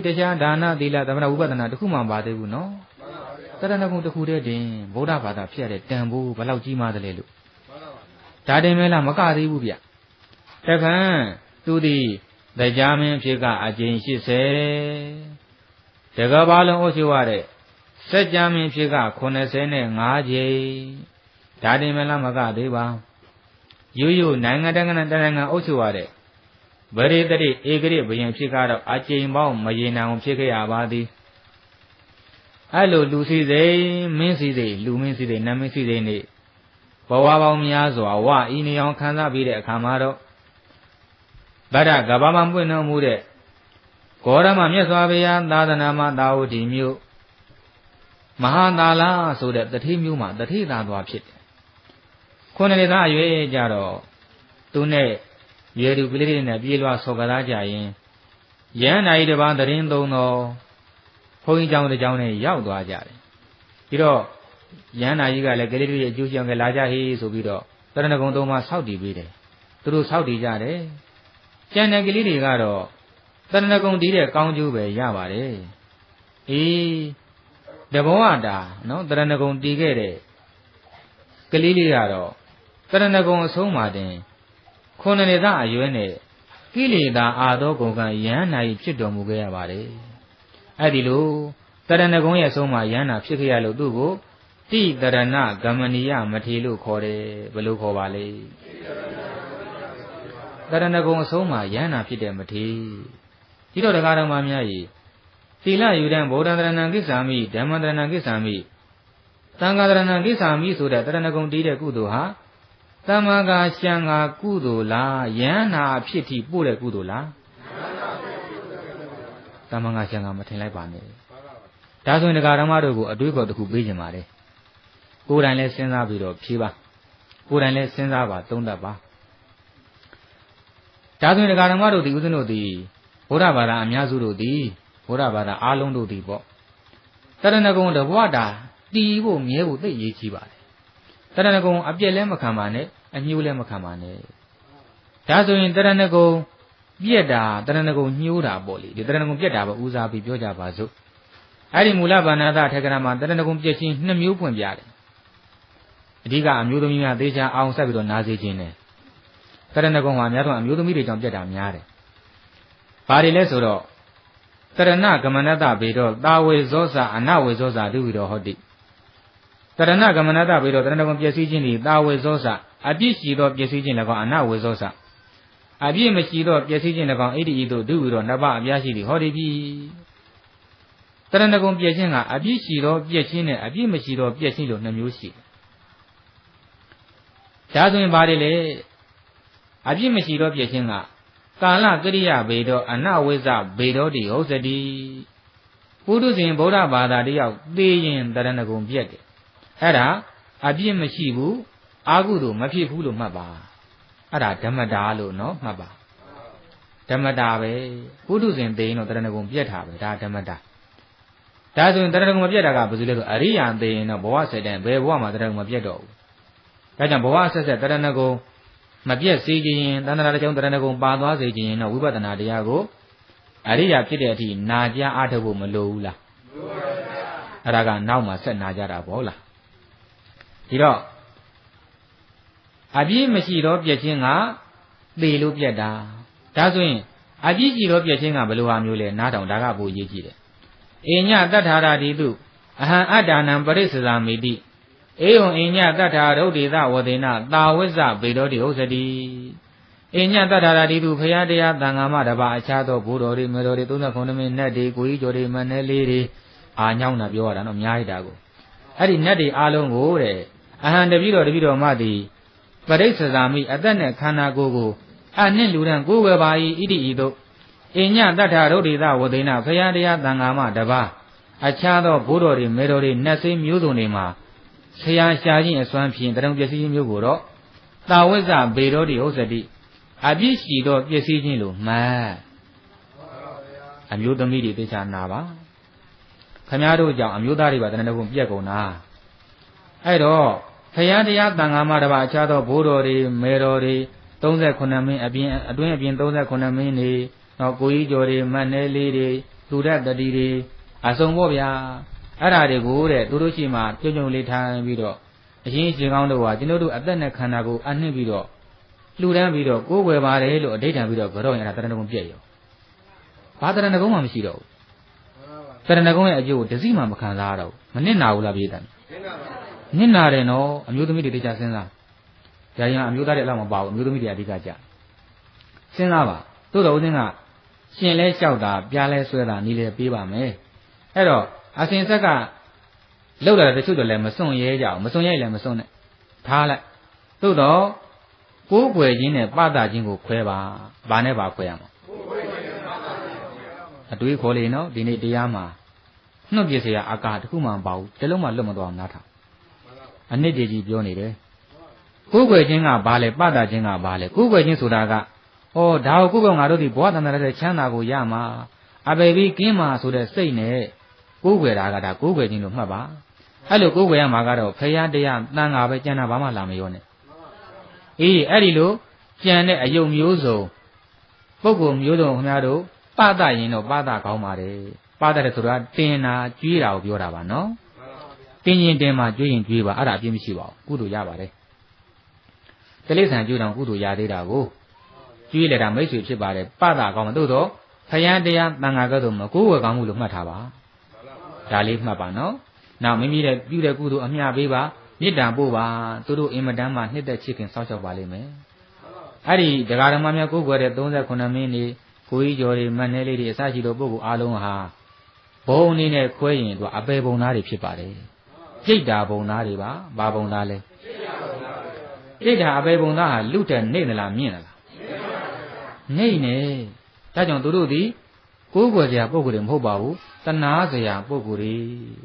တခြားဒါနသီလသမဏဝိပဿနာတခုမှမပါသေးဘူးနော်တရဏဂုံတစ်ခုတည်းတင်ဗုဒ္ဓဘာသာဖြစ်ရတဲ့တန်ဖိုးဘယ်လောက်ကြီးမားသလဲလို့ဒါတင်မဲလားမကသေးဘူးဗျတပံသူသည်တရားမင်းဖြစ်ကအကျင့်80တကဘာလုံးအုပ်ချုပ်ရတဲ့စัจ जा မင်းဖြစ်က85ကြိမ်ဒါတင်မဲလားမကသေးပါရိုးရိုးနိုင်ငံတကာနိုင်ငံအုပ်ချုပ်ရတဲ့ဗရေတတိဧကရိဘယင်ဖြစ်ကတော့အကျင့်ပေါင်းမရေနိုင်အောင်ဖြစ်ခဲ့ရပါသည်အဲ့လိုလူစီစိမ်မင်းစီစိမ်လူမင်းစီစိမ်နတ်မင်းစီစိမ်နေဘဝပေါင်းများစွာဝဤနေအောင်ခံစားပြီးတဲ့အခါမှာတော့ဗဒ္ဒကဘာမှပွင့်တော်မူတဲ့ဂေါရမမြတ်စွာဘုရားသာသနာမှာတာဝတိမြို့မဟာသာလဆိုတဲ့တတိမြို့မှာတတိသာသွားဖြစ်တယ်ခုနှစ်နှစ်သားအရွယ်ကြတော့သူနဲ့ရေသူကလေးတွေနဲ့ပြေးလွှားဆော်ကစားကြရင်ရဟန္တာကြီးတစ်ပါးတရင်သုံးတော်ဘုန်းကြီးကျောင်းတစ်ကျောင်းနဲ့ရောက်သွားကြတယ်ပြီးတော့ရဟန္တာကြီးကလည်းကလေးတွေအကျိုးရှိအောင်ကလာကြဟေးဆိုပြီးတော့တရဏဂုံသုံးပါးဆောက်တည်ပေးတယ်သူတို့ဆောက်တည်ကြတယ်ကျန်တဲ့ကလေးတွေကတော့တရဏဂုံတည်တဲ့ကောင်းကျိုးပဲရပါတယ်တဘောတာနော်တရဏဂုံတည်ခဲ့တဲ့ကလေးလေးကတော့တရဏဂုံအဆုံးမှာတင်ခုနှစ်နှစ်သားအရွယ်နဲ့ကိလေသာအာသောဂုံကယဟန္တာကြီးဖြစ်တော်မူခဲ့ရပါတယ်အဲ့ဒီလိုတရဏဂုံရဲ့အဆုံးမှာယဟန္တာဖြစ်ခဲ့ရလို့သူ့ကိုတိတရဏဂမနိယမထေလို့ခေါ်တယ်ဘယ်လိုခေါ်ပါလဲတရဏဂုံအဆုံးမှာယဟန္တာဖြစ်တဲ့မထေဒီတော့တရားတော်မှာများကြီးသီလယူတဲ့ဗုဒ္ဓတရဏံကိစ္ဆာမိဓမ္မတရဏံကိစ္ဆာမိသံဃာတရဏံကိစ္ဆာမိဆိုတဲ့တရဏဂုံတည်တဲ့ကုသိုလ်ဟာသမဂါရှံဃာကုသိုလ်လားယန္နာဖြစ်ထိပို့တဲ့ကုသိုလ်လားသမဂါရှံဃာမထင်လိုက်ပါနဲ့ဒါဆိုရင်တရားဓမ္မတို့ကိုအတွေးခေါ်တစ်ခုပေးကြပါလေကိုယ်တိုင်လည်းစဉ်းစားပြီးတော့ဖြေပါကိုယ်တိုင်လည်းစဉ်းစားပါသုံးသပ်ပါဒါဆိုရင်တရားဓမ္မတို့ဒီဥစဉ်တို့ဒီဘုရားဘာသာအများစုတို့ဒီဘုရားဘာသာအားလုံးတို့ဒီပေါ့တရဏဂုံတဘဝတာတည်ဖို့မြဲဖို့သိရေးကြီးပါတယ်တရဏဂုံအပြည့်လည်းမခံပါနဲ့အညှိုးလည်းမခံပါနဲ့ဒါဆိုရင်တရဏဂုံပြက်တာတရဏဂုံညှိုးတာပေါ့လေဒီတရဏဂုံပြက်တာပဲဦးစားပြီးပြောကြပါစို့အဲ့ဒီမူလဗန္နာသထေကရမှာတရဏဂုံပြက်ချင်း2မျိုးပွင့်ပြတယ် အဓိကအမျိုးသမီးများသေချာအောင်ဆက်ပြီးတော့နားစေခြင်းနဲ့တရဏဂုံမှာများတော့အမျိုးသမီးတွေကြောင့်ပြတ်တာများတယ်။ဘာတွေလဲဆိုတော့တရဏဂမနတဘေတော့တာဝေဇောစာအနဝေဇောစာဒုဝိရောဟောတိတရဏဂမနတဘေတော့တရဏဂုံပျက်စီးခြင်းဒီတာဝေဇောစာအပြည့်ရှိသောပျက်စီးခြင်း၎င်းအနဝေဇောစာအပြည့်မရှိသောပျက်စီးခြင်း၎င်းဣတိဤသို့ဒုဝိရောနှစ်ပါးအပြားရှိသည်ဟောဒီပြီတရဏဂုံပျက်ခြင်းကအပြည့်ရှိသောပျက်ခြင်းနဲ့အပြည့်မရှိသောပျက်ခြင်းလို့နှစ်မျိုးရှိတယ်ဒါဆိုရင်ဘာတွေလဲအပြည့်မရှိသောပျက်ခြင်းကကာလကရိယာဘေတော့အနဝိဇ္ဇဘေတော့တိဟုတ်စတိပုထုဇဉ်ဗုဒ္ဓဘာသာတယောက်သိရင်တရဏဂုံပြက်တယ်အဲ့ဒါအပြည့်မရှိဘူးအာဟုတို့မဖြစ်ဘူးလို့မှတ်ပါအဲ့ဒါဓမ္မတာလို့နော်မှတ်ပါဓမ္မတာပဲပုထုဇဉ်သိရင်တော့တရဏဂုံပြက်တာပဲဒါဓမ္မတာဒါဆိုရင်တရဏဂုံမပြက်တာကဘာလို့လဲဆိုအရိယာသိရင်တော့ဘဝဆက်တဲ့ဘယ်ဘဝမှာတရဏဂုံမပြက်တော့ဘူးဒါကြောင့်ဘဝဆက်ဆက်တရဏဂုံမပြက်စေခြင်းတဏ္ဍာတစ်ကြောင်းတရဏဂုံပါသွားစေခြင်းတော့ဝိပဿနာတရားကိုအရိယာဖြစ်တဲ့အထိနာကြားအားထုတ်ဖို့မလိုဘူးလားလိုပါဘူးဗျာအဲ့ဒါကနောက်မှဆက်နာကြတာပေါ့လားဒီတော့အပြည့်မရှိတော့ပြက်ခြင်းကသေလို့ပြက်တာဒါဆိုရင်အပြည့်ရှိတော့ပြက်ခြင်းကဘယ်လိုဟာမျိုးလဲနားထောင်ဒါကပိုရေးကြည့်တယ်အိညတတ္ထာရာတိတုအဟံအတ္တနံပရိစ္ဆာမိတိဧဝံအိညတတ္ထာရုဒ္ဓေသဝဒေနတာဝိဇ္ဇဘေတော်တိဟုတ်စတိအိညတတ္ထာရာတိတုဖရာတရားသံဃာမတပါအခြားသောဘုတော်တွေမေတော်တွေ39မိနစ်တွေကိုကြီးကျော်တွေမနဲလေးတွေအာညောင်းတာပြောရတာနော်အများကြီးတာကိုအဲ့ဒီနတ်တွေအားလုံးကိုတဲ့အဟံတပိတော်မသည်ပရိစ္ဆာမိအသက်နဲ့ခန္ဓာကိုယ်ကိုအနှင့်လူရန်ကိုယ်ဝယ်ပါ၏ဣတိဤသို့အိညတတ္ထာရုဒ္ဓေသဝဒေနဖရာတရားသံဃာမတပါအခြားသောဘုတော်တွေမေတော်တွေနတ်စိမ်းမျိုးစုံတွေမှာဆရာရှားခြင်းအစွမ်းဖြင့်တရုံပစ္စည်းခြင်းမျိုးကိုတော့တာဝိဇ္ဇဘေတော်တိဟုတ်စတိအပြည့်ရှိသောပစ္စည်းခြင်းလို့မှန်အမျိုးသမီးတွေသိချာနာပါခမည်းတော်ကြောင့်အမျိုးသားတွေပါတဏှာကုံပြက်ကုန်တာအဲ့တော့ဖရာတရားတန်ခါမတပါအခြားသောဘိုးတော်တွေမေတော်တွေ39မင်းအတွင်း39မင်းတွေနောက်ကိုကြီးကျော်တွေမတ်နဲလေးတွေလူရတတိတွေအစုံပေါ့ဗျာအဲ့ဓာတွေကိုတဲ့သူတို့ရှိမှပြုံးပြုံးလေးထိုင်ပြီးတော့အရင်ရှင်ကောင်းတို့ကကျွန်တော်တို့အသက်နဲ့ခန္ဓာကိုအနှိမ့်ပြီးတော့လှူဒန်းပြီးတော့ကိုးကွယ်ပါတယ်လို့အဋ္ဌံပြီးတော့ကြောရင်အဲ့ဒါတရဏဂုံပြည့်ရောဘာတရဏဂုံမှမရှိတော့ဘူးတရဏဂုံရဲ့အကျိုးတစည်းမှမခံစားရတော့ဘူးမနစ်နာဘူးလားပြေးတယ်နစ်နာတယ်နော်အမျိုးသမီးတွေတရားစဉ်းစားကြာရင်အမျိုးသားတွေအလောက်မပါဘူးအမျိုးသမီးတွေအဓိကကြစဉ်းစားပါသို့တော်ဦးစင်းကရှင်လဲလျှောက်တာပြားလဲဆွဲတာနီးလဲပေးပါမယ်အဲ့တော့အစဉ်ဆက်ကလောက်လာတဲ့တချို့တော့လည်းမစွန့်ရဲကြအောင်မစွန့်ရဲလည်းမစွန့်နဲ့ထားလိုက်သို့တော့ကိုးကွယ်ခြင်းနဲ့ပသခြင်းကိုခွဲပါဘာနဲ့ပါခွဲရမှာအတွေးခေါ်လေနော်ဒီနေ့တရားမှာနှုတ်ပြเสียအာကာတခုမှမပါဘူးတလုံးမှလွတ်မသွားအောင်နားထောင်အနစ်တည်ကြီးပြောနေတယ်ကိုးကွယ်ခြင်းကဘာလဲပသခြင်းကဘာလဲကိုးကွယ်ခြင်းဆိုတာကဩဒါကိုကိုယ်ကငါတို့ဒီဘဝတန်တဲ့ချမ်းသာကိုရမှာအပေပြီးကင်းမှာဆိုတဲ့စိတ်နဲ့ကိုးကွယ်တာကဒါကိုးကွယ်ခြင်းလို့မှတ်ပါအဲ့လိုကိုးကွယ်ရမှာကတော့ဖရာတရားတန်ခါပဲကျန်တာဘာမှလာမရောနဲ့အေးအဲ့ဒီလိုကျန်တဲ့အယုံမျိုးစုံပုဂ္ဂိုလ်မျိုးစုံခင်ဗျားတို့ပသရင်တော့ပသကောင်းပါတယ်ပသတယ်ဆိုတာတင်တာကျွေးတာကိုပြောတာပါနော်တင်ရင်တင်မှာကျွေးရင်ကျွေးပါအဲ့ဒါအပြည့်မရှိပါဘူးကုသိုလ်ရပါတယ်တိလိစ္ဆာန်ကျွေးတော်ကုသိုလ်ရသေးတာကိုကျွေးလေတာမိတ်ဆွေဖြစ်ပါတယ်ပသကောင်းမှာသို့တော့ဖရာတရားတန်ခါကဲ့သို့မကိုးကွယ်ကောင်းမှုလို့မှတ်ထားပါဒါလေးမှတ်ပါနော်နောက်မိမိတဲ့ပြုတဲ့ကုသိုလ်အမျှပေးပါမေတ္တာပို့ပါသူတို့အင်မတန်မှနှစ်သက်ချစ်ခင်စောင့်ရှောက်ပါလိမ့်မယ်အဲ့ဒီတရားဓမ္မများကိုးကွယ်တဲ့39မင်းတွေကိုကြီးကျော်တွေမတ်နဲလေးတွေအစရှိသောပုဂ္ဂိုလ်အားလုံးဟာဘုံအနေနဲ့ခွဲရင်သူအပေဘုံသားတွေဖြစ်ပါတယ်ပြိတ္တာဘုံသားတွေပါဘာဘုံသားလဲပြိတ္တာအပေဘုံသားဟာလူတဲ့နေသလားမြင့်သလားနေနေဒါကြောင့်သူတို့ဒီကိုးကွယ်စရာပုဂ္ဂိုလ်တွေမဟုတ်ပါဘူးတနာစရာပုဂ္ဂိုလ်တွေ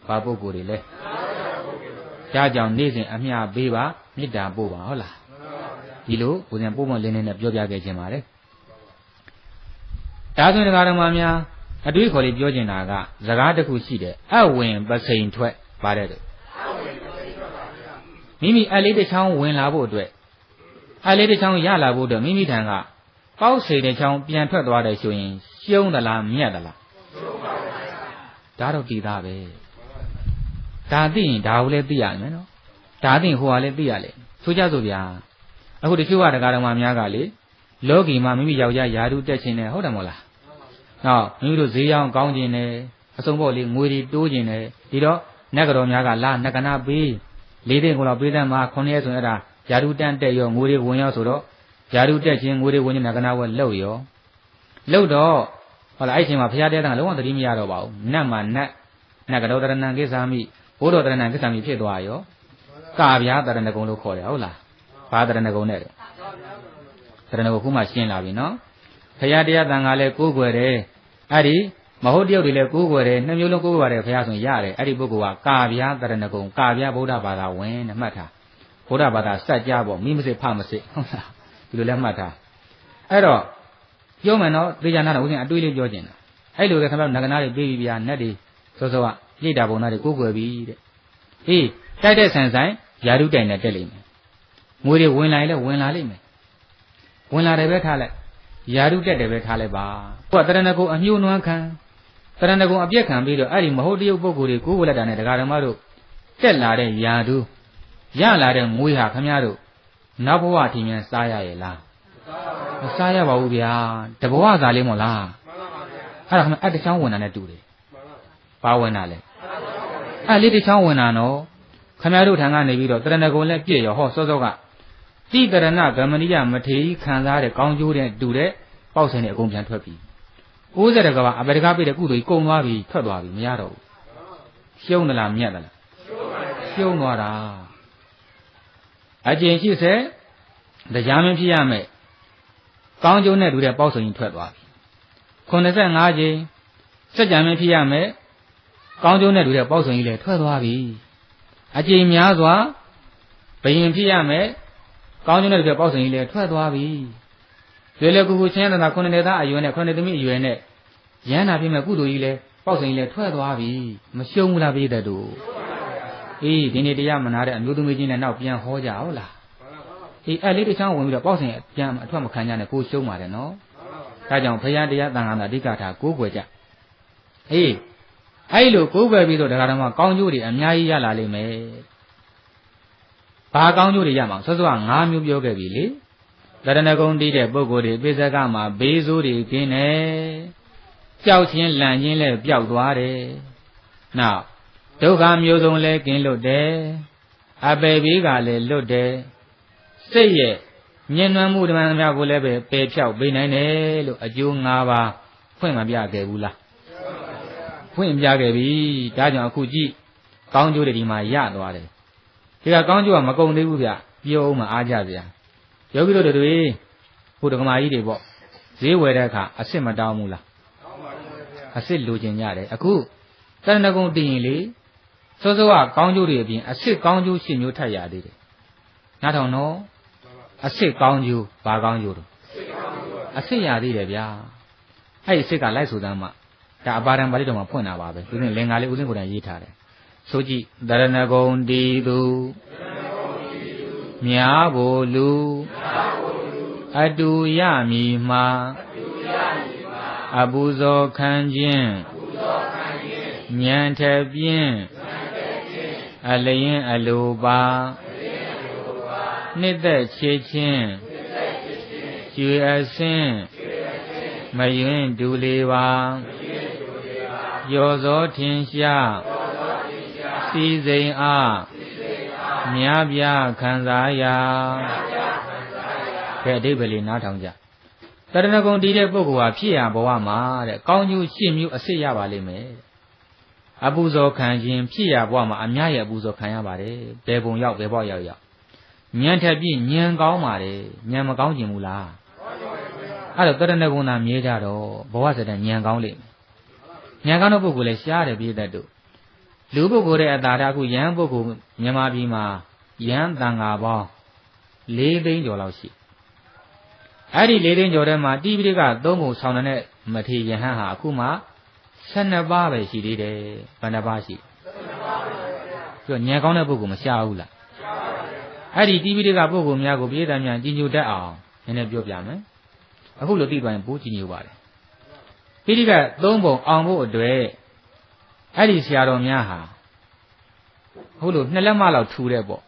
ဘာပုဂ္ဂိုလ်တွေလဲဒါကြောင့်နေ့စဉ်အမျှပေးပါမေတ္တာပို့ပါဟုတ်လားဒီလိုဦးဇင်ပို့မလင်းနဲ့ပြောပြခဲ့ခြင်းပါတယ်ဒါဆိုရင်ဓမ္မများအတွေးခေါ်လေးပြောချင်တာကစကားတစ်ခုရှိတယ်အဝင်ပစိန်ထွက်ပါတယ်မိမိအလေးတစ်ချောင်းဝင်လာဖို့အတွက်အလေးတစ်ချောင်းရလာဖို့အတွက်မိမိထံကပေါက်စိန်တစ်ချောင်းပြန်ထွက်သွားတယ်ဆိုရင်ရှုံးသလားမြတ်သလားဒါတော့တည်သားပဲဒါသိရင်ဒါကိုလည်းသိရမယ်နော် ဒါသိဟိုကလည်းသိရလေဆိုကြဆိုဗျာအခုတချို့ကတရားတော်မှာများကလေလောကီမှာမိမိယောက်ျားယာတုတက်ခြင်းနဲ့ဟုတ်တယ်မို့လားနောက်မိမိတို့ဈေးရောင်းကောင်းခြင်းနဲ့အစုံပေါ့လေငွေတွေတိုးခြင်းနဲ့ဒီတော့နတ်ကတော်များကလာနကနာပေး၄သိန်းကိုတော့ပေးတဲ့မှာ9ရက်ဆိုရင်အဲ့ဒါယာတုတန်တက်ရောငွေတွေဝင်ရောဆိုတော့ယာတုတက်ခြင်းငွေတွေဝင်ခြင်းနကနာဝက်လှုပ်ရောလှုပ်တော့ဟုတ်လားအဲ့ချိန်မှာဘုရားတရားကလုံးဝသတိမရတော့ပါဘူးနတ်မှာနတ်ကတော်တရဏံကိစ္ဆာမိဘိုးတော်တရဏံကိစ္ဆာမိဖြစ်သွားရောကာဗျာတရဏဂုံလို့ခေါ်တယ်ဟုတ်လားဘာတရဏဂုံနဲ့တရဏဂုံခုမှရှင်းလာပြီနော်ဘုရားတရားတန်ခါလဲကိုးကွယ်တယ်အဲ့ဒီမဟုတ်တယောက်တွေလည်းကိုးကွယ်တယ်နှစ်မျိုးလုံးကိုးကွယ်တယ်ဘုရားဆိုရတယ်အဲ့ဒီပုဂ္ဂိုလ်ကကာဗျာတရဏဂုံကာဗျာဗုဒ္ဓဘာသာဝင်နဲ့မှတ်ထားဗုဒ္ဓဘာသာစัจ जा ပေါ့မိမစစ်ဖမစစ်ဟုတ်လားဒီလိုလည်းမှတ်ထားအဲ့တော့ပြောမယ်နော်သေချာနာတော့ဦးဇင်းအတွေးလေးပြောခြင်းတာအဲ့လိုလေခင်ဗျားနဂနာတွေပြေးပြီးဗျာနတ်တွေစောစောကပြိတ္တာဘုံသားတွေကိုးကွယ်ပြီးတဲ့အေးတိုက်တဲ့ဆန်ဆိုင်ယာရုတိုင်နဲ့တက်လိမ့်မယ်ငွေတွေဝင်လာရင်လည်းဝင်လာလိမ့်မယ်ဝင်လာတယ်ပဲထားလိုက်ယာရုတက်တယ်ပဲထားလိုက်ပါကိုကတရဏဂုံအမျိုးနွမ်းခံတရဏဂုံအပြက်ခံပြီးတော့အဲ့ဒီမဟုတ်တရုပ်ပုဂ္ဂိုလ်တွေကိုးကွယ်လိုက်တာနဲ့တရားဓမ္မတို့တက်လာတဲ့ယာတုရလာတဲ့ငွေဟာခင်ဗျားတို့နောက်ဘဝထင်မြန်စားရရဲ့လားမစားရပါဘူးဗျာတဘဝစားလေးမို့လားအဲ့ဒါခင်ဗျအတ္တချောင်းဝင်တာနဲ့တူတယ်ဘာဝင်တာလဲအဲ့လေးတချောင်းဝင်တာနော်ခင်ဗျားတို့ထံကနေပြီးတော့တရဏဂုံလည်းပြည့်ရောဟောစောစောကတိတရဏဂမနိယမထေရီခံစားတဲ့ကောင်းကျိုးတဲ့တူတဲ့ပေါက်စင်တဲ့အကုန်ပြန်ထွက်ပြီ60ကဘာအပေတကားပြည့်တဲ့ကုသိုလ်ကြီးကုန်သွားပြီထွက်သွားပြီမရတော့ဘူးရှုံးသလားမြတ်သလားရှုံးသွားတာအကျင့်80တရားမင်းဖြစ်ရမယ်ကောင်းကျိုးနဲ့တူတဲ့ပေါက်စင်ကြီးထွက်သွားပြီ85ကျင်းစัจ जा မင်းဖြစ်ရမယ်ကောင်းကျိုးနဲ့တူတဲ့ပေါက်စင်ကြီးလည်းထွက်သွားပြီအကျင့်များစွာဘယင်ဖြစ်ရမယ်ကောင်းကျိုးနဲ့တူတဲ့ပေါက်စင်ကြီးလည်းထွက်သွားပြီလွယ်လွယ်ကူကူချင်းသာ9နှစ်သားအရွယ်နဲ့9နှစ်သမီးအရွယ်နဲ့ရဟန္တာဖြစ်မဲ့ကုသိုလ်ကြီးလည်းပေါက်စင်ကြီးလည်းထွက်သွားပြီမရှုံးဘူးလားပြည့်တဲ့တို့အေးဒီနေ့တရားမနာတဲ့အမျိုးသမီးချင်းနဲ့နောက်ပြန်ဟောကြဟုတ်လားအေးအဲ့လေးတစ်ချောင်းဝင်ပြီးတော့ပေါက်စင်ပြန်အထွက်မခံကြနဲ့ကိုရှုံးပါတယ်နော်ဒါကြောင့်ဘုရားတရားတန်ခါသာအဓိကထားကိုးကွယ်ကြအေးအဲ့လိုကိုးကွယ်ပြီးတော့တရားဓမ္မကောင်းကျိုးတွေအများကြီးရလာလိမ့်မယ်ဘာကောင်းကျိုးတွေရမှာစောစောက5မျိုးပြောခဲ့ပြီလေတရဏဂုံတီးတဲ့ပုဂ္ဂိုလ်တွေပိစကမှာဘေးဆိုးတွေကင်းတယ်ကြောက်ချင်းလန့်ချင်းလည်းပျောက်သွားတယ်နောက်ဒုက္ခမျိုးစုံလည်းကင်းလွတ်တယ်အပေဘေးကလည်းလွတ်တယ်စိတ်ရဲ့ညှဉ်းနှွမ်းမှုဓမ္မများကိုလည်းပဲပယ်ဖြောက်ပေးနိုင်တယ်လို့အကျိုး5ပါးဖွင့်မပြခဲ့ဘူးလားဖွင့်ပြခဲ့ပြီဒါကြောင့်အခုကြည့်ကောင်းကျိုးတွေဒီမှာရသွားတယ်ဒီကကောင်းကျိုးကမကုန်သေးဘူးဗျပြောအောင်မအားကြဗျာယောဂီတို့တွေဘုဒ္ဓကမာကြီးတွေပေါ့ဈေးဝယ်တဲ့အခါအစ်စ်မတောင်းဘူးလားအစ်စ်လိုချင်ကြတယ်အခုတရဏဂုံတည်ရင်လေစောစောကကောင်းကျိုးတွေအပြင်အစ်စ်ကောင်းကျိုး10မျိုးထပ်ရသေးတယ်နားထောင်နော်အစ်စ်ကောင်းကျိုးဘာကောင်းကျိုးတော့အစ်စ်ရသေးတယ်ဗျာအဲ့ဒီအစ်စ်ကလိုက်ဆိုသမ်းမှဒါအပါဒံပါဠိတော်မှာဖွင့်တာပါပဲဦးဇင်းလင်္ကာလေးဦးဇင်းကိုယ်တိုင်ရေးထားတယ်ဆိုကြည့်တရဏဂုံတည်သူမြားဖို့လူအတူရမည်မှာအပူဇော်ခံခြင်းဉာဏ်ထက်ပြင်းအလျင်အလိုပါနှစ်သက်ချေချင်းကျွေအစင်းမယွင်းဒူလေးပါရောစောထင်ရှားစီစိန်အားမြားပြခံစားရာကဲအဓိပ္ပာယ်လေးနားထောင်ကြတရဏဂုံတည်တဲ့ပုဂ္ဂိုလ်ဟာဖြစ်ရဘဝမှာတဲ့ကောင်းကျိုး10မျိုးအစစ်ရပါလိမ့်မယ်အပူဇော်ခံခြင်းဖြစ်ရဘဝမှာအများရဲ့အပူဇော်ခံရပါတယ်ဘယ်ပုံရောက်ဘယ်ဘောက်ရောက်ရောက်ဉာဏ်ထက်ပြီးဉာဏ်ကောင်းပါတယ်ဉာဏ်မကောင်းခြင်းဘူးလားအဲ့တော့တရဏဂုံသာမြဲကြတော့ဘဝစတဲ့ဉာဏ်ကောင်းလိမ့်မယ်ဉာဏ်ကောင်းတဲ့ပုဂ္ဂိုလ်လည်းရှားတယ်ပြည့်တတ်တို့လူပုဂ္ဂိုလ်ရဲ့အတာတာအခုယဟန်ပုဂ္ဂိုလ်မြန်မာပြည်မှာယဟန်တန်ဃာပေါင်း4 သိန်းကျော်လောက်ရှိအဲ့ဒီ4 သိန်းကျော်ထဲမှာတိပိဋက3ပုံဆောင်တဲ့မထေရယဟန်ဟာအခုမှ12ပါးပဲရှိသေးတယ်ဘယ်နှပါးရှိပြောဉာဏ်ကောင်းတဲ့ပုဂ္ဂိုလ်မရှားဘူးလားအဲ့ဒီတိပိဋကပုဂ္ဂိုလ်များကိုပြည့်တယ်များကြီးညိုတတ်အောင်နည်းနည်းပြောပြမယ်အခုလိုသိသွားရင်ပိုးကြီးညိုပါတယ်ပိဋက3ပုံအောင်ဖို့အတွက်အဲ့ဒီဆရာတော်များဟာဟုတ်လို့2 လက်မလောက်ထူတဲ့ပေါ့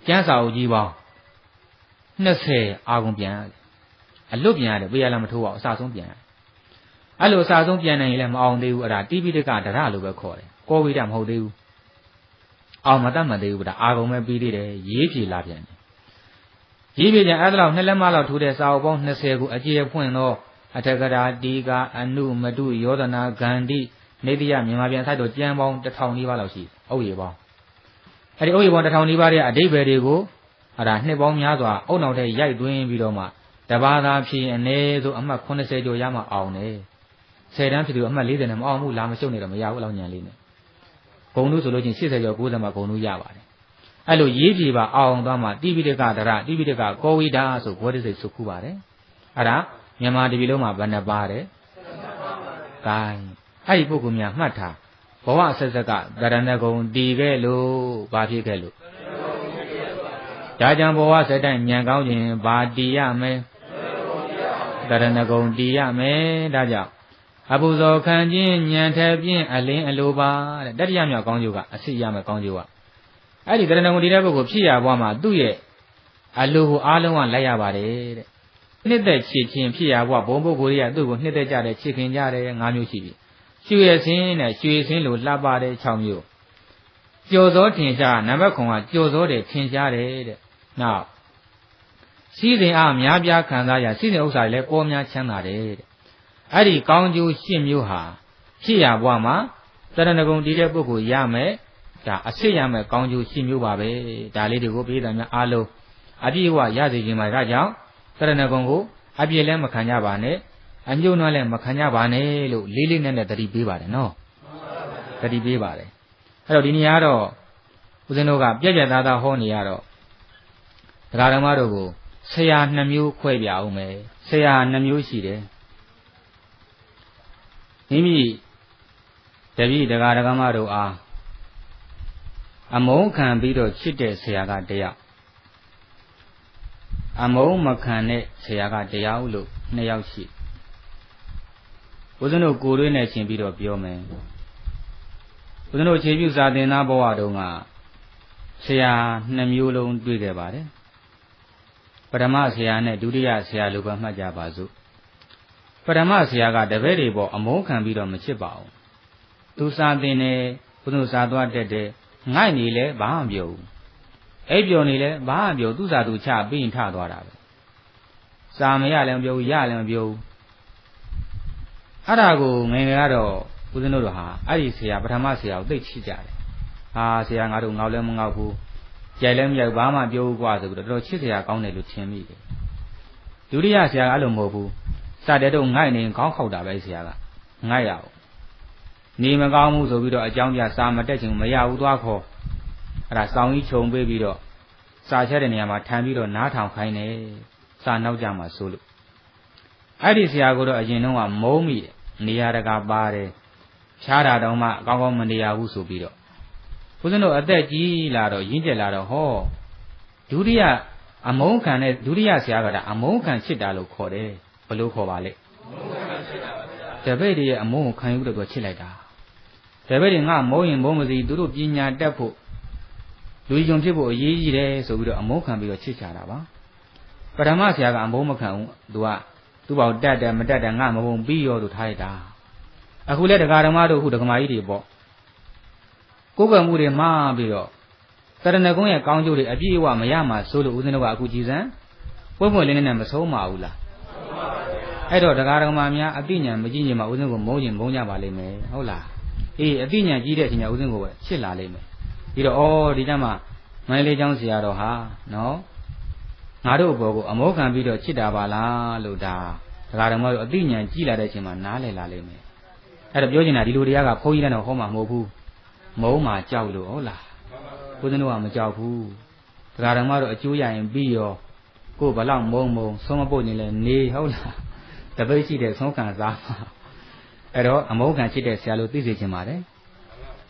ကျန်းစာအုပ်ကြီးပေါင်း20အာကုန်ပြန်ရတယ်အလွတ်ပြန်ရတယ်ပေးရလားမထိုးအောင်အစာဆုံးပြန်ရတယ်အဲ့လိုအစာဆုံးပြန်နိုင်ရင်လည်းမအောင်သေးဘူးအဲ့ဒါတိပိဋကဒရလို့ပဲခေါ်တယ်ကောဝိဒမဟုတ်သေးဘူးအောင်မတတ်မသေးဘူးဒါအာကုန်ပဲပြီးသေးတယ်ရေးပြေလာပြန်တယ်ရေးပြေပြန်အဲ့ဒါလောက်2လက်မလောက်ထိုးတဲ့စာအုပ်ပေါင်း20ခုအကျေဖွင့်တော့အထက်ကရာတီကအနုမတုယောဒနာဂန္တိနေတိယမြန်မာပြန်ဆိုင်တော့ကျမ်းပေါင်း1000နီးပါးလောက်ရှိအုပ်ရည်ပေါင်းအဲ့ဒီအုပ်ရည်ပေါင်း1000နီးပါးရဲ့အဓိပ္ပာယ်တွေကိုအဲ့ဒါနှစ်ပေါင်းများစွာအုပ်နောက်ထဲရိုက်သွင်းပြီးတော့မှတဘာသာဖြည့်အနည်းဆိုအမှတ်80ကျော်ရမှအောင်တယ်10တန်းဖြစ်သူအမှတ်40နဲ့မအောင်ဘူးလာမရှုပ်နေတော့မရဘူးလောက်ညံလေးနဲ့ဂုံတို့ဆိုလို့ချင်း80ကျော်90မှာဂုံတို့ရပါတယ်အဲ့လိုရေးပြေပါအောင်သွားမှတိပိဋကဒရတိပိဋကကောဝိဒဆိုဘွဲတိစိတ်စုခုပါတယ်အဲ့ဒါမြန်မာတပြည်လုံးမှာဘယ်နှပါတယ်ဂိုင်းအဲ့ဒီပုဂ္ဂိုလ်များမှတ်ထားဘဝဆက်ဆက်ကတရဏဂုံတည်ခဲ့လို့ဘာဖြစ်ခဲ့လို့ဒါကြောင့်ဘဝဆက်တိုင်းဉာဏ်ကောင်းခြင်းဘာတည်ရမယ်တရဏဂုံတည်ရမယ်ဒါကြောင့်အပူဇော်ခံခြင်းဉာဏ်ထက်ဖြင့်အလင်းအလိုပါတဲ့တတိယမြောက်ကောင်းကျိုးကအစစ်ရမယ်ကောင်းကျိုးကအဲ့ဒီတရဏဂုံတည်တဲ့ပုဂ္ဂိုလ်ဖြစ်ရဘဝမှာသူ့ရဲ့အလိုကိုအားလုံးကလိုက်ရပါတယ်တဲ့နှစ်သက်ချစ်ခြင်းဖြစ်ရဘဝဘုံပုဂ္ဂိုလ်တွေကသူ့ကိုနှစ်သက်ကြတယ်ချစ်ခင်ကြတယ်၅မျိုးရှိပြီရွှေရစင်းနဲ့ရွှေစင်းလိုလှပတဲ့6မျိုးကြော်စောထင်ရှားနံပါတ်9ကကြော်စောတယ်ထင်ရှားတယ်တဲ့နောက်စီးစဉ်အားများပြားခံစားရစီးစဉ်ဥစ္စာတွေလည်းပေါ်များချမ်းသာတယ်တဲ့အဲ့ဒီကောင်းကျိုး10မျိုးဟာဖြစ်ရဘဝမှာတရဏဂုံတည်တဲ့ပုဂ္ဂိုလ်ရမယ်ဒါအစစ်ရမယ်ကောင်းကျိုး10မျိုးပါပဲဒါလေးတွေကိုပြည်သားများအားလုံးအပြည့်အဝရစေခြင်းပါဒါကြောင့်တရဏဂုံကိုအပြည့်လည်းမခံကြပါနဲ့အညှို့နှွမ်းလည်းမခံကြပါနဲ့လို့လေးလေးနက်နက်တတိပေးပါတယ်နော်တတိပေးပါတယ်အဲ့တော့ဒီနေရာတော့ဦးဇင်းတို့ကပြက်ပြက်သားသားဟောနေရတော့ဒကာဓမ္မတို့ကိုဆရာ2မျိုးခွဲပြအောင်မယ်ဆရာ2မျိုးရှိတယ်မိမိတပည့်ဒကာဓမ္မတို့အားအမုန်းခံပြီးတော့ချစ်တဲ့ဆရာကတယောက်အမုန်းမခံတဲ့ဆရာကတယောက်လို့2ယောက်ရှိဦးဇင်းတို့ကိုယ်တွင်းနဲ့ရှင်ပြီးတော့ပြောမယ်ဦးဇင်းတို့ခြေပြုစာသင်သားဘဝတုန်းကဆရာ2မျိုးလုံးတွေ့ခဲ့ပါတယ်ပထမဆရာနဲ့ဒုတိယဆရာလိုပဲမှတ်ကြပါစို့ပထမဆရာကတပည့်တွေပေါ်အမုန်းခံပြီးတော့မချစ်ပါဘူးသူစာသင်တယ်ဦးဇင်းတို့စာသွားတက်တယ်ငိုက်နေလဲဘာမှမပြောဘူးအိပ်ပျော်နေလဲဘာမှမပြောသူ့စာသူချပြီးရင်ထသွားတာပဲစာမရလည်းမပြောဘူးရလည်းမပြောဘူးအဲ့ဒါကိုငယ်ငယ်ကတော့ဦးဇင်းတို့ဟာအဲ့ဒီဆရာပထမဆရာကိုသိချစ်ကြတယ်ဟာဆရာငါတို့ငေါလည်းမငေါဘူးကြိုက်လည်းမကြိုက်ဘာမှပြောဘူးကွာဆိုပြီးတော့တော်တော်ချစ်ဆရာကောင်းတယ်လို့ထင်မိတယ်ဒုတိယဆရာကအဲ့လိုမဟုတ်ဘူးစတဲ့တော့ငိုက်နေခေါင်းခောက်တာပဲဆရာကငိုက်ရအောင်နေမကောင်းဘူးဆိုပြီးတော့အကြောင်းပြစာမတက်ချင်မရဘူးသွားခေါ်အဲ့ဒါစောင်းကြီးခြုံပေးပြီးတော့စာချက်တဲ့နေရာမှာထိုင်ပြီးတော့နားထောင်ခိုင်းတယ်စာနောက်ကြမှာဆိုလို့အဲ့ဒီဆရာကတော့အရင်တော့ကမုန်းမိတယ်နေရာတကာပါတယ်ဖြားတာတော့မှအကောင်းကောင်းမနေရဘူးဆိုပြီးတော့ဦးဇင်းတို့အသက်ကြီးလာတော့ရင်းကျက်လာတော့ဟောဒုတိယအမုန်းခံတဲ့ဒုတိယဆရာကဒါအမုန်းခံချစ်တာလို့ခေါ်တယ်ဘယ်လိုခေါ်ပါလဲတပည့်တွေရဲ့အမုန်းကိုခံယူတော့သူချစ်လိုက်တာတပည့်တွေငါမုန်းရင်မုန်းမစီသူတို့ပညာတတ်ဖို့လူကြီးုံဖြစ်ဖို့အရေးကြီးတယ်ဆိုပြီးတော့အမုန်းခံပြီးတော့ချစ်ချတာပါပထမဆရာကအမုန်းမခံဘူးသူကသူ့ဘောင်တတ်တယ်မတတ်တယ်ငါမဘုံပြီးရောလို့ထားလိုက်တာအခုလဲဒကာဓမ္မတို့အခုဒကမာကြီးတွေပေါ့ကိုယ်ကမှုတွေမှားပြီးတော့တရဏဂုံရဲ့ကောင်းကျိုးတွေအပြည့်အဝမရမှာဆိုလို့ဦးဇင်းတို့ကအခုကြည်စံပွင့်ပွင့်လင်းလင်းနဲ့မဆုံးပါဘူးလားအဲ့တော့ဒကာဓမ္မများအသိဉာဏ်မကြည့်ရင်မှဦးဇင်းကိုမုန်းရင်မုန်းကြပါလိမ့်မယ်ဟုတ်လားအေးအသိဉာဏ်ကြီးတဲ့အချိန်ကျဦးဇင်းကိုပဲချစ်လာလိမ့်မယ်ပြီးတော့ဒီကျမှမန္တလေးကျောင်းဆရာတော်ဟာနော်ငါတို့အပေါ်ကိုအမောခံပြီးတော့ချစ်တာပါလားလို့ဒါဒကာဓမ္မတို့အသိဉာဏ်ကြီးလာတဲ့အချိန်မှာနားလည်လာလိမ့်မယ်အဲ့တော့ပြောချင်တာဒီလိုတရားကဘုန်းကြီးလည်းတော့ဟောမှာမဟုတ်ဘူးမုန်းမှာကြောက်လို့ဟုတ်လားဦးဇင်းတို့ကမကြောက်ဘူးဒကာဓမ္မတို့အကျိုးရရင်ပြီးရောကိုယ်ဘလောက်မုန်းဆုံးမပုတ်နေလဲနေဟုတ်လားတပိတ်ရှိတဲ့ဆုံးခံစားအဲ့တော့အမုန်းခံချစ်တဲ့ဆရာလို့သိစေချင်ပါတယ်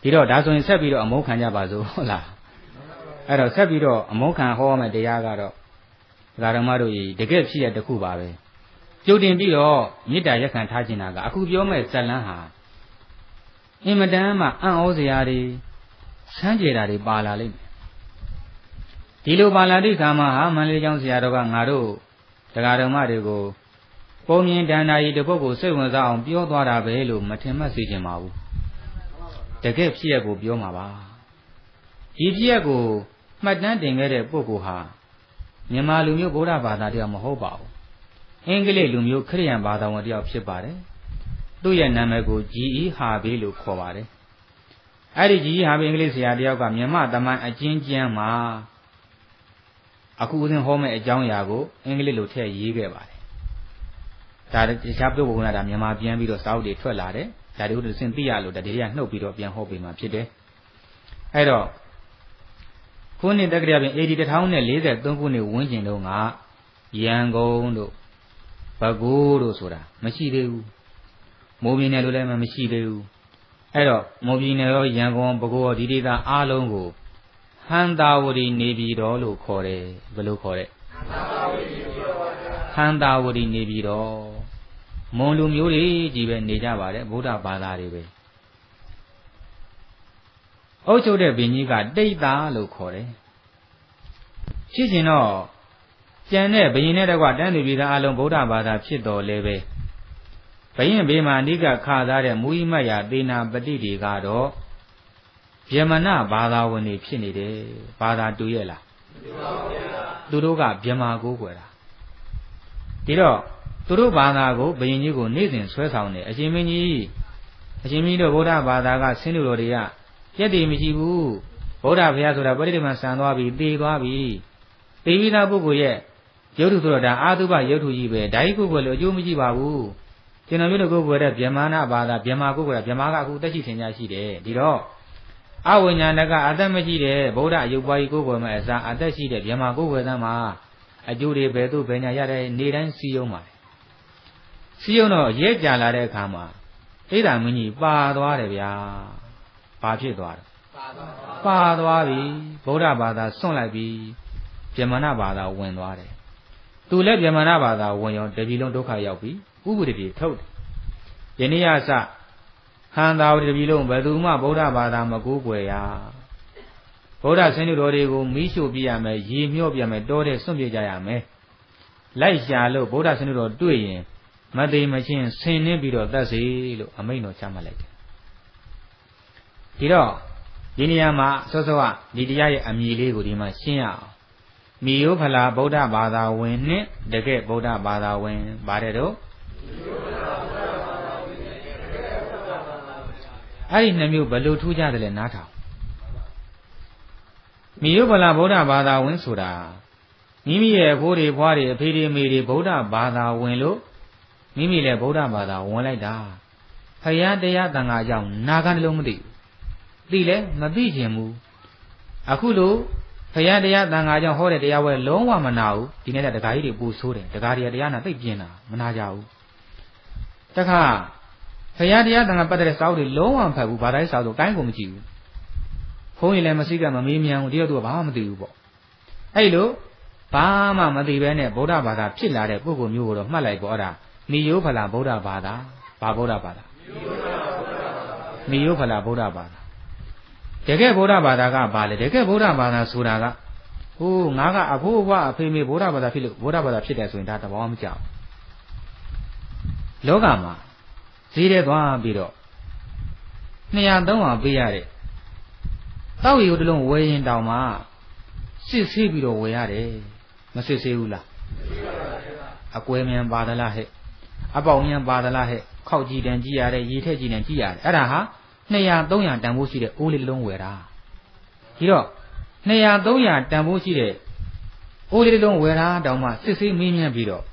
ဒီတော့ဒါဆိုရင်ဆက်ပြီးတော့အမုန်းခံကြပါစို့ဟုတ်လားအဲ့တော့ဆက်ပြီးတော့အမုန်းခံဟောမယ်တရားကတော့ဒကာဓမ္မတို့ကြီးတကယ်ဖြစ်ရတဲ့ခုပါပဲကြိုတင်ပြီးတော့မေတ္တာရက်ခံထားခြင်းကအခုပြောမဲ့ဇလန်းဟာအင်မတန်မှအံ့ဩစရာတွေဆန်းကြယ်တာတွေပါလာလိမ့်မယ် ဒီလိုပါဠိခါမှာဟာမန္တလေးကျောင်းဆရာတော်ကငါတို့တရားတော်မတွေကိုပုံမြင်တန်တာကြီးတစ်ပုဒ်ကိုစိတ်ဝင်စားအောင်ပြောသွားတာပဲလို့မထင်မှတ်စေချင်ပါဘူးတကယ်ဖြစ်ရကိုပြောမှာပါဒီဖြစ်ရကိုမှတ်တမ်းတင်ခဲ့တဲ့ပုဂ္ဂိုလ်ဟာမြန်မာလူမျိုးဗုဒ္ဓဘာသာတရားမဟုတ်ပါဘူးအင်္ဂလိပ်လူမျိုးခရစ်ယာန်ဘာသာဝင်တရားဖြစ်ပါတယ်သူ့ရဲ့နာမည်ကို G.E. Harvey လို့ခေါ်ပါတယ်အဲ့ဒီ G.E. Harvey အင်္ဂလိပ်ဆရာတယောက်ကမြန်မာတမန်အချင်းချင်းမှာအခုဦးဇင်းဟောမဲ့အကြောင်းအရာကိုအင်္ဂလိပ်လိုထည့်ရေးခဲ့ပါတယ်ဒါတခြားပြုတ်ပုံကဒါမြန်မာပြန်ပြီးတော့စာအုပ်တွေထွက်လာတယ်ဒါတွေဥဒ္ဒစင်သိရလို့ဒါတွေကနှုတ်ပြီးတော့ပြန်ဟောပေးမှာဖြစ်တယ်အဲ့တော့ခုနှစ်တက္ကရာပြင် AD 1043ခုနှစ်ဝန်းကျင်တုန်းကရန်ကုန်တို့ပဲခူးတို့ဆိုတာမရှိသေးဘူးမိုးပြင်းနယ်လို့လည်းမရှိသေးဘူးအဲ့တော့မိုးပြင်းနယ်ရောရန်ကုန်ပဲခူးရောဒီဒေသအားလုံးကိုဟန္တာဝတီနေပြည်တော်လို့ခေါ်တယ်ဘယ်လိုခေါ်လဲဟန္တာဝတီနေပြည်တော်မွန်လူမျိုးတွေကြီးပဲနေကြပါတယ်ဗုဒ္ဓဘာသာတွေပဲအုပ်ချုပ်တဲ့ဘုရင်ကြီးကတိတ်တာလို့ခေါ်တယ်ဖြစ်ရင်တော့ကျန်တဲ့ဘုရင်နဲ့တကွတန်းသူပြည်သားအလုံးဗုဒ္ဓဘာသာဖြစ်တော်လဲပဲဘုရင်ဘေးမှာအဓိကခါသားတဲ့မူဤမတ်ရာသေနာပတိတွေကတော့ဗျမနဘာသာဝင်တွေဖြစ်နေတယ်ဘာသာတူရဲ့လားသူတို့ကဗျမာကိုးကွယ်တာဒီတော့သူတို့ဘာသာကိုဘုရင်ကြီးကိုနေ့စဉ်ဆွဲဆောင်တယ်အရှင်မင်းကြီးတို့ဗုဒ္ဓဘာသာကဆင်းလူတော်တွေကပြည့်တည်မရှိဘူးဗုဒ္ဓဘုရားဆိုတာပရိသေမဆန်သွားပြီသေသွားပြီသေပြီးသားပုဂ္ဂိုလ်ရဲ့ရုပ်ထုဆိုတော့ဒါအာသုဘရုပ်ထုကြီးပဲဓာတ်ကိုယ်ကိုယ်လို့အကျိုးမရှိပါဘူးကျွန်တော်မျိုးတို့ကိုယ်ကိုယ်တဲ့ဗျမာနဘာသာဗျမာကိုယ်ကိုယ်ကဗျမာကအခုတက်ရှိထင်ရှားရှိတယ်ဒီတော့အဝိညာဏကအသက်မရှိတဲ့ဗုဒ္ဓအယုတ်ပွားကြီးကိုယ်ကိုယ်မှာအစားအသက်ရှိတဲ့ဗျမာကိုယ်ကိုယ်သမ်းမှာအကျိုးတွေဘယ်သို့ဘယ်ညာရတဲ့နေတိုင်းစီယုံပါတယ်စီယုံတော့ရဲကြလာတဲ့အခါမှာဣဒာမင်းကြီးပါသွားတယ်ဗျာဘာဖြစ်သွားလဲပါသွားပြီဗုဒ္ဓဘာသာစွန့်လိုက်ပြီဗျမနဘာသာဝင်သွားတယ်သူလည်းဗျမနဘာသာဝင်ရောတပြည်လုံးဒုက္ခရောက်ပြီဥပဒေထုတ်တယ်ယနေ့အစဟန္တာဝတပြည်လုံးဘယ်သူမှဗုဒ္ဓဘာသာမကိုးကွယ်ရဗုဒ္ဓဆင်းရဲတော်တွေကိုမီးရှို့ပြရမယ်ရေမြော့ပြရမယ်တောတဲ့စွန့်ပြကြရမယ်လိုက်ရှာလို့ဗုဒ္ဓဆင်းရဲတော်တွေ့ရင်မသိမချင်းဆင်နှင်းပြီးတော့တတ်စေလို့အမိန့်တော်ချမှတ်လိုက်တယ်ဒီတော့ဒီနေရာမှာစောစောကဒီတရားရဲ့အမည်လေးကိုဒီမှာရှင်းရအောင်မိယောဖလာဗုဒ္ဓဘာသာဝင်နဲ့တကယ်ဗုဒ္ဓဘာသာဝင်ပါတယ်တော့အဲ့ဒီနှမျိုးဘယ်လိုထူးကြတယ်လဲနားထောင်မိယောဖလာဗုဒ္ဓဘာသာဝင်ဆိုတာမိမိရဲ့ဖိုးတွေဖွားတွေအဖေတွေမေတွေဗုဒ္ဓဘာသာဝင်လို့မိမိလည်းဗုဒ္ဓဘာသာဝင်လိုက်တာဖယားတရားတန်ခါကြောင့်နာခံတယ်လို့မသိဘူးသိလဲမသိခြင်းဘူးအခုလို့ဖယားတရားတန်ခါကြောင့်ဟောတဲ့တရားဝဲလုံးဝမနာဘူးဒီနေ့တက္ကကြီးတွေပူဆိုးတယ်တက္ကကြီးတရားနာသိပ်ပြင်းတာမနာကြဘူးတခါဖယားတရားတန်ခါပတ်တဲ့စာအုပ်တွေလုံးဝမဖတ်ဘူးဘာသာရေးစာအုပ်တိုင်းကိုမကြည့်ဘူးဖုန်းရင်လည်းမစိကမမေးမြန်းဘူးဒီတော့သူကဘာမှမသိဘူးပေါ့အဲ့လိုဘာမှမသိဘဲနဲ့ဗုဒ္ဓဘာသာဖြစ်လာတဲ့ပုဂ္ဂိုလ်မျိုးကိုတော့မှတ်လိုက်ပေါ့အဲ့ဒါမိယောဖလာဗုဒ္ဓဘာသာဘာဗုဒ္ဓဘာသာမိယောဖလာဗုဒ္ဓဘာသာတကယ်ဗုဒ္ဓဘာသာကဘာလဲတကယ်ဗုဒ္ဓဘာသာဆိုတာကဟိုးငါကအဖိုးအဖွားအဖေမေဗုဒ္ဓဘာသာဖြစ်လို့ဗုဒ္ဓဘာသာဖြစ်တယ်ဆိုရင်ဒါတဘောမကြောက်လောကမှာဈေးထဲသွားပြီးတော့200-300ပေးရတဲ့တောက်ရီကိုတလုံးဝယ်ရင်တောင်မှစစ်ဆေးပြီးတော့ဝယ်ရတယ်မစစ်ဆေးဘူးလားအကွဲမြန်ပါသလားဟဲ့အပေါက်မြန်ပါသလားဟဲ့ခောက်ကြည့်တယ်ကြည့်ရတယ်ရေထက်ကြည့်တယ်ကြည့်ရတယ်အဲ့ဒါဟာ200-300တန်ဖိုးရှိတဲ့အိုးလေးတစ်လုံးဝယ်တာဒီတော့200-300တန်ဖိုးရှိတဲ့အိုးလေးတစ်လုံးဝယ်တာတောင်မှစစ်ဆေးမင်းမြန်းပြီးတော့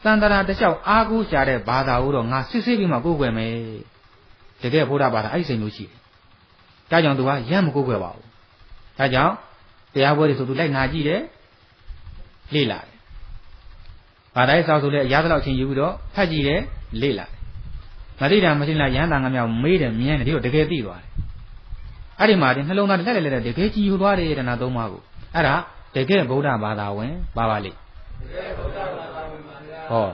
တန်တရာတစ်လျှောက်အားကိုးရှာတဲ့ဘာသာကိုတော့ငါစစ်ဆေးပြီးမှကိုးကွယ်မယ်တကယ်ဘုရားဘာသာအဲ့ဒီစိတ်မျိုးရှိတယ်ဒါကြောင့်သူကရမ်းမကိုးကွယ်ပါဘူးဒါကြောင့်တရားပွဲတွေဆိုသူလိုက်နာကြည့်တယ်လေ့လာတယ်ဘာသာရေးစာဆိုလဲအရာတလောက်ချင်းယူပြီးတော့ဖတ်ကြည့်တယ်လေ့လာတယ်မသိတာမသိလားရဟန်းတန်ခါမြောက်မေးတယ်မြင်တယ်ဒီတော့တကယ်သိသွားတယ်အဲ့ဒီမှာဒီနှလုံးသားလက်လက်တကယ်ကြည်ယူသွားတယ်တဏှာသုံးပါးကိုအဲ့ဒါတကယ်ဗုဒ္ဓဘာသာဝင်ပါပါလိတကယ်ဗုဒ္ဓဘာသာဝင်ပါဗျာဟော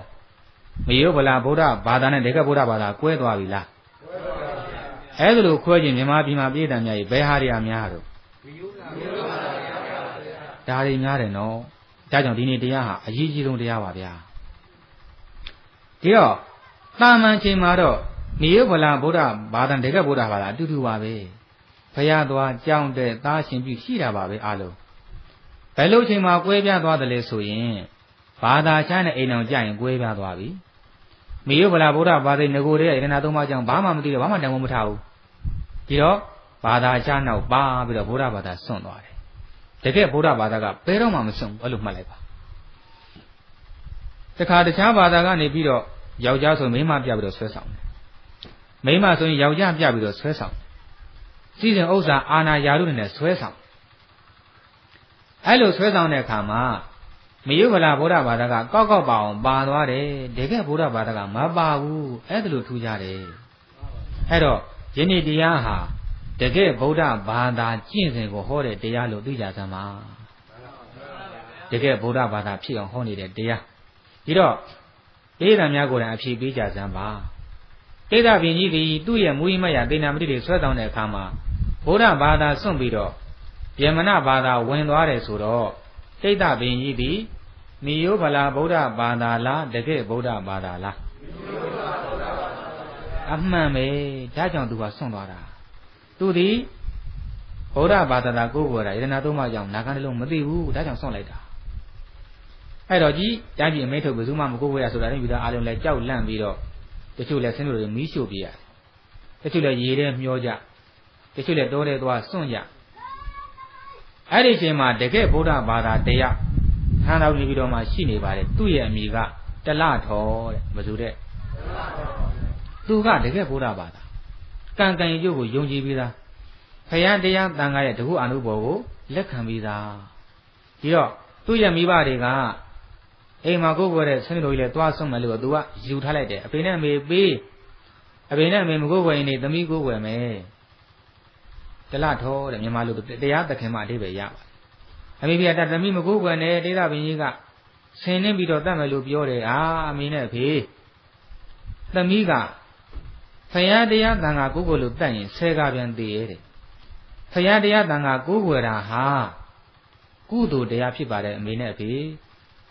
မယောဗလာဗုဒ္ဓဘာသာနဲ့တကယ်ဗုဒ္ဓဘာသာကွဲသွားပြီလားကွဲသွားပါဗျာအဲ့ဒါလိုခွဲခြင်းမြန်မာပြည်မှာပြည်တံများကြီးဘယ်ဟာတွေကများတော့ ဒါတွေများတယ်နော်ဒါကြောင့်ဒီနေ့တရားဟာအရေးကြီးဆုံးတရားပါဗျာဒီတော့တာမန်ချိန်မှာတော့နိယုဗလာဗုဒ္ဓဘာသာတကယ်ဗုဒ္ဓဘာသာအတူတူပါပဲဘုရားသွားကြောင်းတဲ့သားရှင်ပြုရှိတာပါပဲအားလုံးဘယ်လိုချိန်မှာကွဲပြားသွားတယ်လဲဆိုရင်ဘာသာချမ်းတဲ့အိမ်အောင်ကြရင်ကွဲပြားသွားပြီနိယုဗလာဗုဒ္ဓဘာသာငကိုတဲ့ရတနာသုံးပါးကြောင့်ဘာမှမသိတော့ဘာမှတန်ဖိုးမထားဘူးဒီတော့ဘာသာချမ်းနောက်ပါပြီးတော့ဗုဒ္ဓဘာသာစွန့်သွားတယ်တကယ်ဗုဒ္ဓဘာသာကဘယ်တော့မှမစွန့်ဘူးအဲ့လိုမှတ်လိုက်ပါတခါတခြားဘာသာကနေပြီးတော့ယောက်ျားဆိုမိန်းမပြပြီးတော့ဆွဲဆောင်တယ်မိန်းမဆိုရင်ယောက်ျားပြပြီးတော့ဆွဲဆောင်စီစဉ်ဥစ္စာအာနာယာရုနဲ့ဆွဲဆောင်အဲ့လိုဆွဲဆောင်တဲ့အခါမှာမယုဗလာဗုဒ္ဓဘာသာကကောက်ကောက်ပါအောင်ပါသွားတယ်တကယ်ဗုဒ္ဓဘာသာကမပါဘူးအဲ့ဒါလိုထူကြတယ်အဲ့တော့ယနေ့တရားဟာတကယ်ဗုဒ္ဓဘာသာကျင့်စဉ်ကိုဟောတဲ့တရားလို့သိကြစမ်းပါတကယ်ဗုဒ္ဓဘာသာဖြစ်အောင်ဟောနေတဲ့တရားဒီတော့ဒေသများကိုယ်တိုင်အဖြေပေးကြစမ်းပါဒေသပင်ကြီးသည်သူ့ရဲ့မူရင်းမရဒေနာမတိတွေဆွဲဆောင်တဲ့အခါမှာဗုဒ္ဓဘာသာစွန့်ပြီးတော့ယမနဘာသာဝင်သွားတယ်ဆိုတော့ဒေသပင်ကြီးသည်နိယောဗလာဗုဒ္ဓဘာသာလားတကယ်ဗုဒ္ဓဘာသာလားအမှန်ပဲဒါကြောင့်သူကစွန့်သွားတာသူသည်ဗုဒ္ဓဘာသာသာကိုယ်ကိုယ်တာယတနာသုံးပါးကြောင့်နာခံတယ်လို့မသိဘူးဒါကြောင့်စွန့်လိုက်တာအဲ့တော့ကြီးတိုင်းပြည်အမိထုတ်ဘယ်သူမှမကိုယ်ကိုယ်ရဆိုတာလည်းယူတာအားလုံးလဲကြောက်လန့်ပြီးတော့တချို့လဲဆင်းလို့မီးရှို့ပြရတယ်တချို့လဲရေထဲမျောကြတချို့လဲတောထဲသွားစွန့်ကြအဲ့ဒီအချိန်မှာတကယ်ဗုဒ္ဓဘာသာတရားဟန်တော်နေပြီးတော့မှရှိနေပါတယ်သူ့ရဲ့အမိကတလထောတဲ့ဘယ်သူတဲ့သူကတကယ်ဗုဒ္ဓဘာသာကံကံရုပ်ကိုယုံကြည်ပြီးသားဖယားတရားတန်ခါရဲ့တခုအနုဘောကိုလက်ခံပြီးသားဒီတော့သူ့ရဲ့မိဘတွေကအိမ်မှာကိုယ်ကိုယ်တဲ့ဆင်းတော်ကြီးလဲသွားဆုံးမယ်လို့သူကယူထားလိုက်တယ်အဖေနဲ့အမေပေးအဖေနဲ့အမေမကိုယ်ကိုယ်ရင်နေသမီးကိုယ်ကိုယ်မယ်တလထောတဲ့မြန်မာလူတရားသခင်မအတိပဲရပါအမေပြတသမီးမကိုယ်ကိုယ်နဲ့ဒေသပင်ကြီးကဆင်းနေပြီးတော့တတ်မယ်လို့ပြောတယ်အမေနဲ့အဖေသမီးကဖယားတရားတန်ခါကိုယ်ကိုယ်လို့တတ်ရင်ဆဲကားပြန်သေးရဲ့တဲ့ဖယားတရားတန်ခါကိုယ်ကိုယ်တာဟာကုသိုလ်တရားဖြစ်ပါတယ်အမေနဲ့အဖေ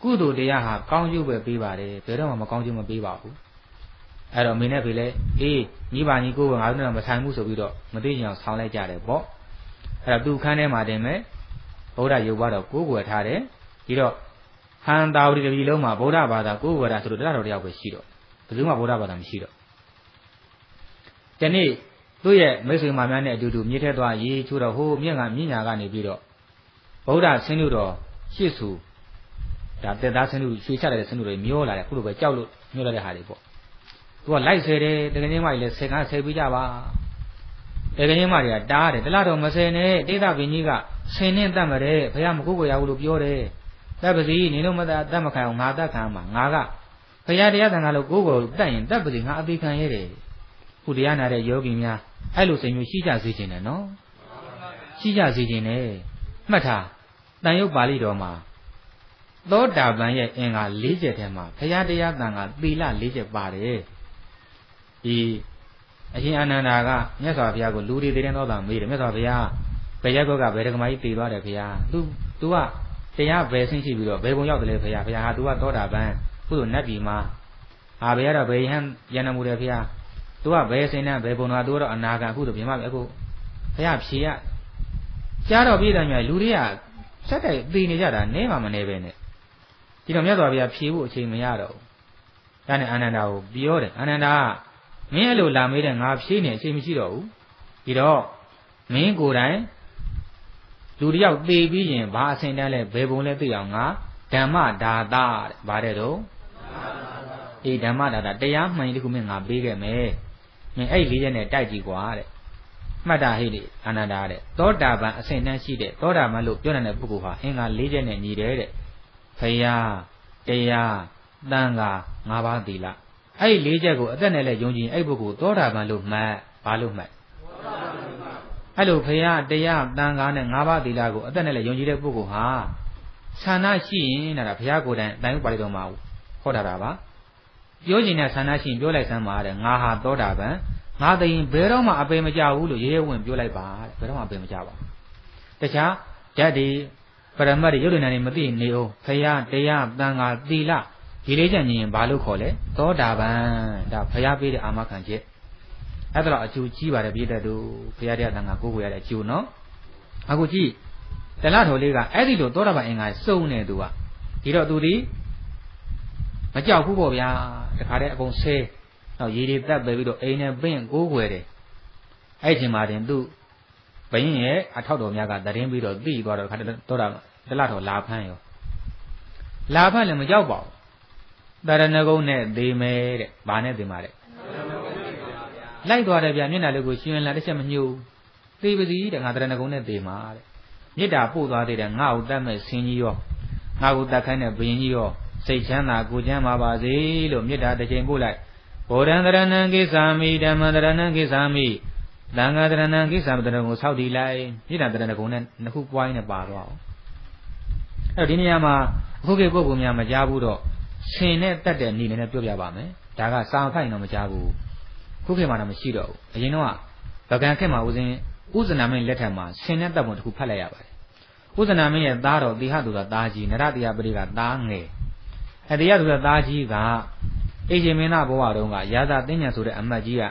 ကုသိုလ်တရားဟာကောင်းကျိုးပဲပေးပါတယ်ဘယ်တော့မှမကောင်းကျိုးမပေးပါဘူးအဲ့တော့အမေနဲ့ဖေလဲအေးညီပါညီကိုယ်ကငါတို့နဲ့မဆိုင်ဘူးဆိုပြီးတော့မသိချင်အောင်ဆောင်းလိုက်ကြတယ်ပေါ့အဲ့တော့သူခန်းထဲမှာတင်မဲ့ဗုဒ္ဓရုပ်ဘတော့ကိုးကွယ်ထားတယ်ဒီတော့ဟန်တာဝတိတပီလုံးမှာဗုဒ္ဓဘာသာကိုးကွယ်တာဆိုတော့တရားတော်တရားပဲရှိတော့ဘယ်သူမှဗုဒ္ဓဘာသာမရှိတော့ဒီနေ့သူ့ရဲ့မိတ်ဆွေမများနဲ့အတူတူမြစ်ထဲသွားရေးချိုးတော့ဟိုမြင့်ညာကနေပြီးတော့ဗုဒ္ဓဆင်းလို့တော့ရှေ့ဆူဒါတက်သားဆင်းလို့ရွှေချတဲ့ဆင်းလို့တွေမျောလာတယ်ခုလိုပဲကြောက်လို့မျောလာတဲ့ဟာတွေပေါ့သူကလိုက်ဆဲတယ်တကယ်ချင်းမကြီးလည်းဆဲကားဆဲပေးကြပါတကယ်ချင်းမကြီးကတားတယ်တလားတော့မဆဲနဲ့ဒေသပင်ကြီးကဆင်းနဲ့တတ်မတယ်ဘုရားမကိုးကိုရဘူးလို့ပြောတယ်တပ်ပစီနင်တို့မတတ်မခံအောင်ငါတတ်ခံမှာငါကဘုရားတရားသံဃာလို့ကိုးကိုတတ်ရင်တပ်ပစီငါအသေးခံရတယ်ခုတရားနာတဲ့ယောဂီများအဲ့လိုစိတ်မျိုးရှိကြစေခြင်းနဲ့နော်ရှိကြစေခြင်းနဲ့မှတ်ထားတန်ရုပ်ပါဠိတော်မှာသောတာပန်ရဲ့အင်္ဂါ၄ချက်ထဲမှာဘုရားတရားသံဃာသီလ၄ချက်ပါတယ်ဒီအရှင်အာနန္ဒာကမြတ်စွာဘုရားကိုလူတွေတည်တဲ့သောတာမေးတယ်မြတ်စွာဘုရားဘယ်ရက်ကောကဘယ်ဓမ္မကြီးတည်သွားတယ်ဘုရား तू ကတရားဘယ်ဆင်းရှိပြီးတော့ဘယ်ပုံရောက်တယ်လဲဘုရားဘုရားဟာ तू ကသောတာပန်ကုသိုလ်နတ်ပြည်မှာဟာဘယ်ရတော့ဘယ်ယဟန်ယန္နမှုတယ်ဘုရား तू ကဘယ်ဆင်းနဲ့ဘယ်ပုံတော့ तू တော့အနာဂံအခုတော့ပြမပဲအခုဘုရားဖြေရကြားတော့ပြည်တယ်မြတ်လူတွေကစက်တိုက်သိနေကြတာနဲမှမနေပဲနဲ့ဒီတော့မြတ်စွာဘုရားဖြေဖို့အချိန်မရတော့ဘူးဒါနဲ့အာနန္ဒာကိုပြောတယ်အာနန္ဒာမင်းအဲ့လိုလာမေးတဲ့ငါဖြေနေအချိန်မရှိတော့ဘူးဒီတော့မင်းကိုယ်တိုင်လူတယောက်သေပြီးရင်ဘာအစဉ်တန်းလဲဘယ်ပုံလဲသိအောင်ငါဓမ္မဒါသတဲ့ဗါတဲ့တော့အေးဓမ္မဒါသတရားမှန်ရင်တခုမင်းငါပေးခဲ့မယ်မင်းအဲ့၄ချက်နဲ့တိုက်ကြည့်ကွာတဲ့မှတ်တာဟိတ်အာနန္ဒာတဲ့သောတာပန်အစဉ်တန်းရှိတဲ့သောတာပန်လို့ပြောတဲ့ပုဂ္ဂိုလ်ဟာအင်္ဂါ၄ချက်နဲ့ညီတယ်တဲ့ဖယားတရားတန်ခါ၅ပါးသီလအဲ့ဒီ၄ချက်ကိုအသက်နဲ့လည်းယုံကြည်အဲ့ပုဂ္ဂိုလ်သောတာပန်လို့မှတ်ဘာလို့မှတ်အဲ့လိုဖယားတရားတန်ခါနဲ့၅ပါးသီလကိုအသက်နဲ့လည်းယုံကြည်တဲ့ပုဂ္ဂိုလ်ဟာဆန္ဒရှိရင်ဒါဘုရားကိုယ်တိုင်အတိုင်းဥပါလိတော်မှာဟောတာပါပြောချင်တဲ့ဆန္ဒရှိရင်ပြောလိုက်စမ်းပါတဲ့ငါဟာသောတာပန်ငါသိရင်ဘယ်တော့မှအပေမကြဘူးလို့ရဲရဲဝင်ပြောလိုက်ပါတဲ့ဘယ်တော့မှအပေမကြပါဘူးတခြားဓာတ်တွေ ပရမတ်ရုပ်ဉာဏ်နဲ့မသိနေအောင်ဖရာတရားတန်ခါသီလဒီလေးချက်ညီရင်ဘာလို့ခေါ်လဲသောတာပန်ဒါဖရာပေးတဲ့အာမခံချက်အဲ့ဒါတော့အကျိုးကြီးပါတယ်ပြည့်တဲ့သူဖရာတရားတန်ခါကိုးကွယ်ရတဲ့အကျိုးနော်အခုကြည့်တလတော်လေးကအဲ့ဒီလိုသောတာပန်အင်္ဂါစုံနေသူကဒီတော့သူဒီမကြောက်ဘူးပေါ့ဗျာတခါတည်းအကုန်ဆဲတော့ရေတွေတက်ပဲပြီးတော့အိမ်နဲ့ပင့်ကိုးကွယ်တယ်အဲ့ဒီမှာတင်သူဘယင်းရဲ့အထောက်တော်များကတရင်ပြီးတော့သိသွားတော့ခါသောတာတလတော်လာဖမ်းရောလာဖမ်းလည်းမကြောက်ပါဘူးတရဏဂုံနဲ့သေမယ်တဲ့ဘာနဲ့သေမှာတဲ့လိုက်သွားတယ်ဗျမျက်နှာလေးကိုရှင်လာတစ်ချက်မညှို့သေပါစီတဲ့ငါတရဏဂုံနဲ့သေမှာတဲ့မေတ္တာပို့သွားသေးတယ်ငါ့ကိုတတ်မဲ့ဆင်းကြီးရောငါ့ကိုတတ်ခိုင်းတဲ့ဘယင်းကြီးရောစိတ်ချမ်းသာကိုချမ်းသာပါစေလို့မေတ္တာတစ်ချိန်ပို့လိုက်ဘောဓံတရဏံကိသာမိဓမ္မံတရဏံကိသာမိသံဃာတရဏံကိသာမတရဏကိုဆောက်တည်လိုက်မေတ္တာတရဏဂုံနဲ့နှစ်ခုပွားရင်းနဲ့ပါသွားအောင်အဲ့တော့ဒီနေရာမှာအခုခေတ်ပုဂ္ဂိုလ်များမကြားဘူးတော့ဆင်နဲ့တတ်တဲ့နေနဲ့ပြောပြပါမယ်ဒါကစာဖိုက်တော့မကြားဘူးခုခေတ်မှာတော့မရှိတော့ဘူးအရင်တော့ဗကံခေတ်မှာဦးစင်းဥဇနာမင်းလက်ထက်မှာဆင်နဲ့တပ်ပုံတစ်ခုဖတ်လိုက်ရပါတယ်ဥဇနာမင်းရဲ့သားတော်တိဟသူကသားကြီးနရတရားပရိကသားငယ်အတရားသူကသားကြီးကအေရှင်မင်းသားဘဝတုန်းကရာဇာတင်းညံဆိုတဲ့အမတ်ကြီးက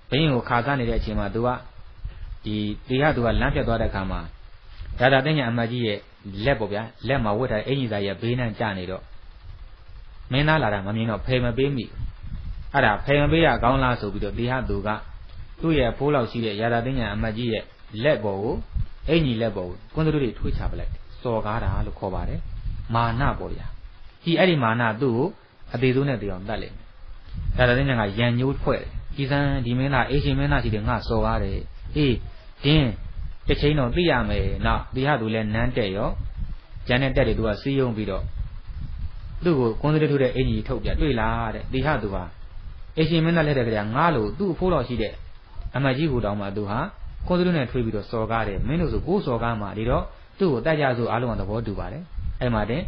ဘင်းကိုခါစားနေတဲ့အချိန်မှာသူကဒီတိဟသူကလမ်းပြတ်သွားတဲ့အခါမှာရာဇာတင်းညံအမတ်ကြီးရဲ့လက်ပေါ့ဗျာလက်မှာဝတ်ထားတဲ့အင်ကြီးသားရဲ့ဘေးနဲ့ကျနေတော့မင်းသားလာတာမမြင်တော့ဖယ်မပေးမိအဲ့ဒါဖယ်မပေးရကောင်းလားဆိုပြီးတော့တိဟသူကသူ့ရဲ့ဖိုးလောက်ရှိတဲ့ရာဇာတင်းညံအမတ်ကြီးရဲ့လက်ပေါ်ကိုအင်ကြီးလက်ပေါ်ကိုကွန်းတို့တွေထွေးချပလိုက်စော်ကားတာလို့ခေါ်ပါတယ်မာနပေါ့ဗျာဒီအဲ့ဒီမာနသူ့ကိုအသေးဆုံးနဲ့တေအောင်တတ်လိမ့်မယ်ရာဇာတင်းညံကရန်ညိုးဖွဲ့တယ်ဒီစံဒီမင်းသားအေရှင်မင်းသားရှိတယ်ငါစော်ကားတယ်အေးဒင်းတစ်ချိန်တော့သိရမယ်နောက်တိဟသူလည်းနန်းတက်ရောကျန်တဲ့တက်တွေသူကစီးယုံပြီးတော့သူ့ကိုကွန်းစတဲ့ထုတ်တဲ့အင်ကြီးထုတ်ပြတွေ့လားတဲ့တိဟသူဟာအေရှင်မင်းသားလက်ထက်ကလေးငါလို့သူ့အဖိုးတော်ရှိတဲ့အမတ်ကြီးကိုတောင်းမှသူဟာကွန်းစတဲ့နဲ့ထွေးပြီးတော့စော်ကားတယ်မင်းတို့ဆိုကိုးစော်ကားမှဒီတော့သူ့ကိုတိုက်ကြဆိုအားလုံးကသဘောတူပါတယ်အဲ့မှာတင်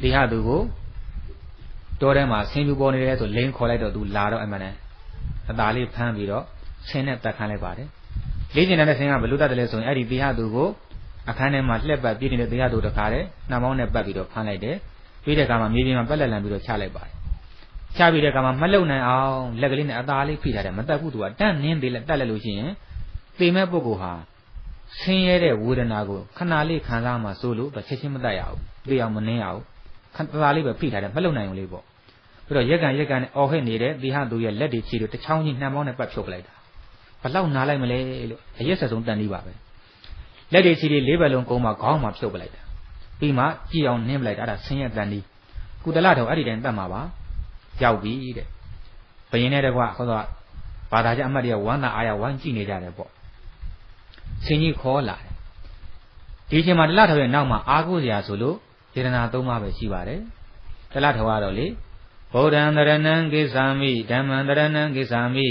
တိဟသူကိုတော်ထဲမှာဆင်းပြပေါ်နေတယ်ဆိုလိန်ခေါ်လိုက်တော့သူလာတော့အဲ့မှာနဲ့အသာလေးဖမ်းပြီးတော့ဆင်းနဲ့တက်ခန်းလိုက်ပါတယ်လေးကျင်တဲ့ဆင်းကဘလူတတ်တယ်လဲဆိုရင်အဲ့ဒီတိဟသူကိုအခန်းထဲမှာလှက်ပတ်ပြည့်နေတဲ့တိဟသူတခါတည်းနှာမောင်းနဲ့ပတ်ပြီးတော့ဖမ်းလိုက်တယ်ပြီးတဲ့အခါမှာမြေပြင်မှာပက်လက်လန်ပြီးတော့ချလိုက်ပါတယ်ချပြီးတဲ့အခါမှာမလုံနိုင်အောင်လက်ကလေးနဲ့အသာလေးဖိထားတယ်မတက်ဘူးသူကတန့်နင်းသေးလဲတက်လိုက်လို့ရှိရင်သေမဲ့ပုဂ္ဂိုလ်ဟာဆင်းရဲတဲ့ဝေဒနာကိုခဏလေးခံစားမှစိုးလို့ချက်ချင်းမတက်ရဘူးသိအောင်မနှင်းရဘူးခဏလေးပဲဖိထားတယ်မလုံနိုင်ဘူးလေးပေါ့ပြီးတော့ရက်ကန်နဲ့အော်ဟစ်နေတဲ့တိဟသူရဲ့လက်တွေခြေတွေတစ်ချောင်းကြီးနှံမောင်းနဲ့ပတ်ဖြုတ်ပလိုက်တာဘလောက်နားလိုက်မလဲလို့အရက်ဆက်ဆုံးတန်လေးပါပဲလက်တွေခြေတွေလေးဘက်လုံးကုန်းမှာခေါင်းမှာဖြုတ်ပလိုက်တာပြီးမှကြည်အောင်နင်းပလိုက်တာအဲ့ဒါဆင်းရဲတန်လေးကုတလတော်အဲ့ဒီတိုင်းတတ်မှာပါရောက်ပြီတဲ့ဘယင်းနဲ့တကွဟောတော့ဘာသာကြအမတ်တွေကဝမ်းသာအားရဝမ်းကြည့်နေကြတယ်ပေါ့ဆင်းကြီးခေါ်လာတယ်ဒီအချိန်မှာတလတော်ရဲ့နောက်မှာအာကိုစရာဆိုလို့စေတနာ၃ပါးပဲရှိပါတယ်တလတော်ကတော့လေဗုဒ္ဓံတရဏံကိသာမိဓမ္မံတရဏံကိသာမိ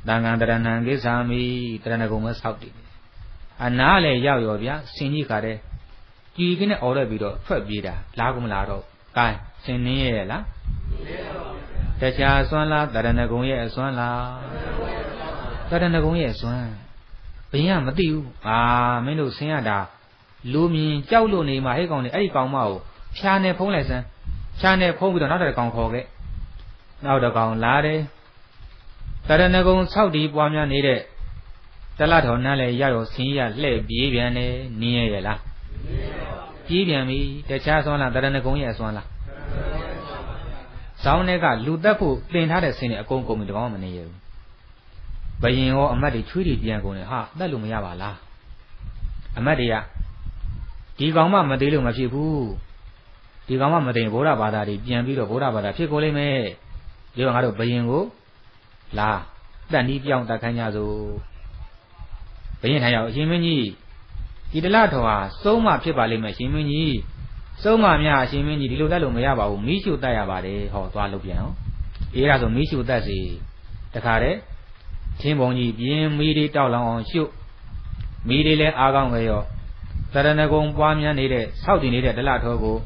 သံဃံတရဏံကိသာမိတရဏဂုံပဲဆောက်တည်အနားလည်းရောက်ရောဗျာဆင်းကြီးခါတဲ့ကြည်ကင်းနဲ့အော်ရက်ပြီးတော့ထွက်ပြေးတာလားကုန်မလားတော့ကိုင်းဆင်းနေရဲ့လားတခြားစွမ်းလားတရဏဂုံရဲ့အစွမ်းလားတရဏဂုံရဲ့အစွမ်းဘင်းကမသိဘူးမင်းတို့ဆင်းရတာလူမြင်ကြောက်လို့နေမှာဟဲ့ကောင်လေအဲ့ဒီကောင်မကိုဖြာနေဖုံးလိုက်စမ်းဖြာနေဖုံးပြီးတော့နောက်တစ်ကောင်ခေါ်ခဲ့နောက်တစ်ကောင်လာတယ်တရဏဂုံဆောက်တီးပွားများနေတဲ့တလတော်နဲ့လည်းရရောဆင်းရလှဲ့ပြေးပြန်တယ်နင်းရဲ့လားပြေးပြန်ပြီတခြားစွမ်းလားတရဏဂုံရဲ့အစွမ်းလားဇောင်းတွေကလူတက်ဖို့တင်ထားတဲ့ဆင်းနေအကုန်ကုန်ပြီတကောင်မနေရဘူးဘယင်ရောအမတ်တွေချွေးတွေပြန်ကုန်တယ်ဟာတက်လို့မရပါလားအမတ်တွေကဒီကောင်မှမသေးလို့မဖြစ်ဘူးဒီကောင်မှမသိရင်ဗုဒ္ဓဘာသာတွေပြန်ပြီးတော့ဗုဒ္ဓဘာသာဖြစ်ကုန်လိမ့်မယ်ဒီတော့ငါတို့ဘယင်ကိုလာတက်နီးပြောင်းတက်ခိုင်းကြစို့ဘယင်ထိုင်ရောက်အရှင်မင်းကြီးဒီတလတော်ဟာစုံးမဖြစ်ပါလိမ့်မယ်ရှင်မင်းကြီးစုံးမများအရှင်မင်းကြီးဒီလိုတက်လို့မရပါဘူးမီးရှို့တက်ရပါတယ်ဟောသွားလို့ပြန်ဟောအေးဒါဆိုမီးရှို့တက်စီတခါတည်းချင်းပုံကြီးပြင်းမီးတွေတောက်လောင်အောင်ရှုပ်မီးတွေလည်းအားကောင်းကြရောတရဏဂုံပွားများနေတဲ့ဆောက်တည်နေတဲ့တလတော်ကို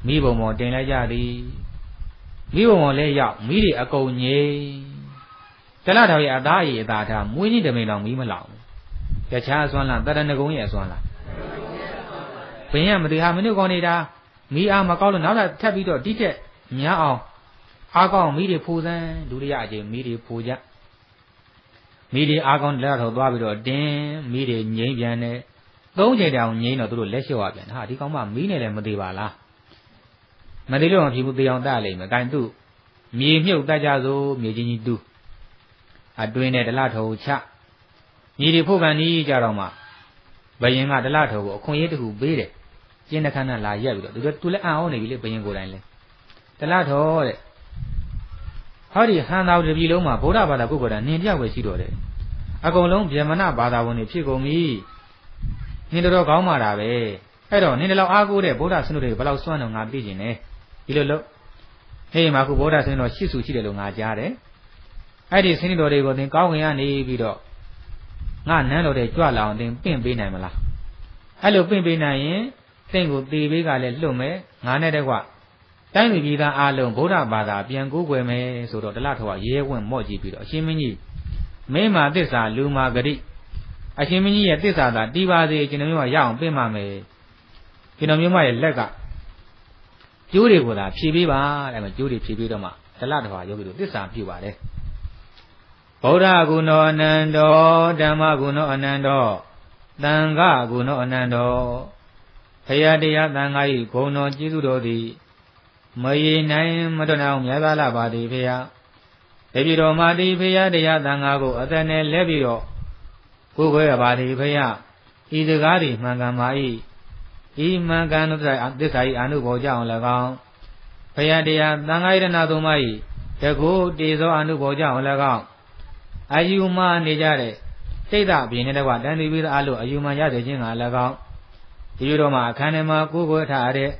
မိဘုံပေါ်တင်လိုက်ကြသည်မိဘုံပေါ်လည်းရောက်မိတွေအကုန်ငြိမ်တလတော်ရဲ့အသားရည်အသာထားမွေးကြီးတမိန်တော်မိမလောင်တခြားအစွမ်းလားတရဏဂုံရဲ့အစွမ်းလား ဘင်းရမသေးဟာမင်းတို့ကောင်းနေတာမီးအားမကောက်လို့နောက်လာထပ်ပြီးတော့ဒီတက်များအောင်အားကောင်းမီးတွေဖိုးစမ်းဒုတိယအကြိမ်မီးတွေဖိုးကြမီးတွေအားကောင်းလက်ထော်သွားပြီးတော့တင်းမီးတွေငိမ့်ပြန်တယ်သုံးချိန်တောင်ငိမ့်တော့သူတို့လက်လျှော့ရပြန်ဟာဒီကောင်မမီးနဲ့လည်းမသေးပါလားမသေးလို့မဖြစ်ဘူးသေအောင်တတ်လိမ့်မယ်အဲသူမြေမြုပ်တတ်ကြစို့မြေချင်းကြီးတူးအတွင်းနဲ့တလထော်ချမြေတွေဖို့ကန်ကြီးကြတော့မှဘယင်ကတလထော်ကိုအခွင့်အရေးတစ်ခုပေးတယ်ကျင်းတဲ့ခန်းနဲ့လာရက်ပြီးတော့သူလည်းအံ့ဩနေပြီလေဘယင်ကိုယ်တိုင်လဲတလထော်တဲ့ဟောဒီဟန်တော်တပြည်လုံးမှာဗုဒ္ဓဘာသာကိုယ်တိုင်နင်ပြောက်ပဲရှိတော့တယ်အကုန်လုံးဗျမနဘာသာဝင်တွေဖြစ်ကုန်ပြီနင်တော်ကောင်းမာတာပဲအဲ့တော့နင်တို့အားကိုးတဲ့ဗုဒ္ဓဆင်းတို့တွေဘယ်လောက်စွမ်းတော့ငါသိကျင်တယ်ဒီလိုလို့ဟေးမှာခုဗုဒ္ဓဆင်းတော်ရှစ်စုရှိတယ်လို့ငါကြားတယ်အဲ့ဒီဆင်းတော်တွေကိုသင်ကောင်းဝင်ရနေပြီးတော့ငါနန်းတော်တွေကြွလာအောင်သင်ပင့်ပေးနိုင်မလားအဲ့လိုပင့်ပေးနိုင်ရင်သင်ကိုသေပေးကလည်းလွတ်မယ်ငါနဲ့တကွတိုင်းပြည်ပြည်သားအားလုံးဗုဒ္ဓဘာသာပြန်ကိုးကွယ်မယ်ဆိုတော့တလထောကရဲဝင့်မော့ကြည့်ပြီးတော့အရှင်မင်းကြီးမင်းမာသစ္စာလူမာဂတိအရှင်မင်းကြီးရဲ့သစ္စာသာတီးပါစေကျွန်တော်မျိုးကရအောင်ပြင်ပါမယ်ကျွန်တော်မျိုးမရဲ့လက်ကကျိုးတွေကိုသာဖြည့်ပေးပါတဲ့မှာကျိုးတွေဖြည့်ပေးတော့မှတလထောယောဂီတို့သစ္စာပြုပါတယ်ဗုဒ္ဓဂုဏောအနန္တောဓမ္မဂုဏောအနန္တောသံဃာဂုဏောအနန္တောဖရာတရားသံဃာ၏ဂုဏ်တော်ကျေးဇူးတော်သည်မရေနိုင်မတွနိုင်အောင်မြတ်သားလာပါသည်ဖေယတပြီတော်မာတိဖေယတရားသံဃာကိုအသက်နဲ့လဲပြီးတော့ကိုယ်ခွဲရပါသည်ဖေယဤစကားသည်မှန်ကန်ပါ၏ဤမှန်ကန်သောသစ္စာ၏အာနုဘောကြောင့်၎င်းဖေယတရားသံဃာယရဏသုံးပါ၏တကုတေသောအာနုဘောကြောင့်၎င်းအာယုမနေကြတဲ့စိတ်ဓာတ်ပြင်းတဲ့ကွာတန်တိပိသအလို့အာယုမရတဲ့ခြင်းက၎င်းဒီလိုတော့မှအခန်းထဲမှာကိုယ်ခွဲထားတဲ့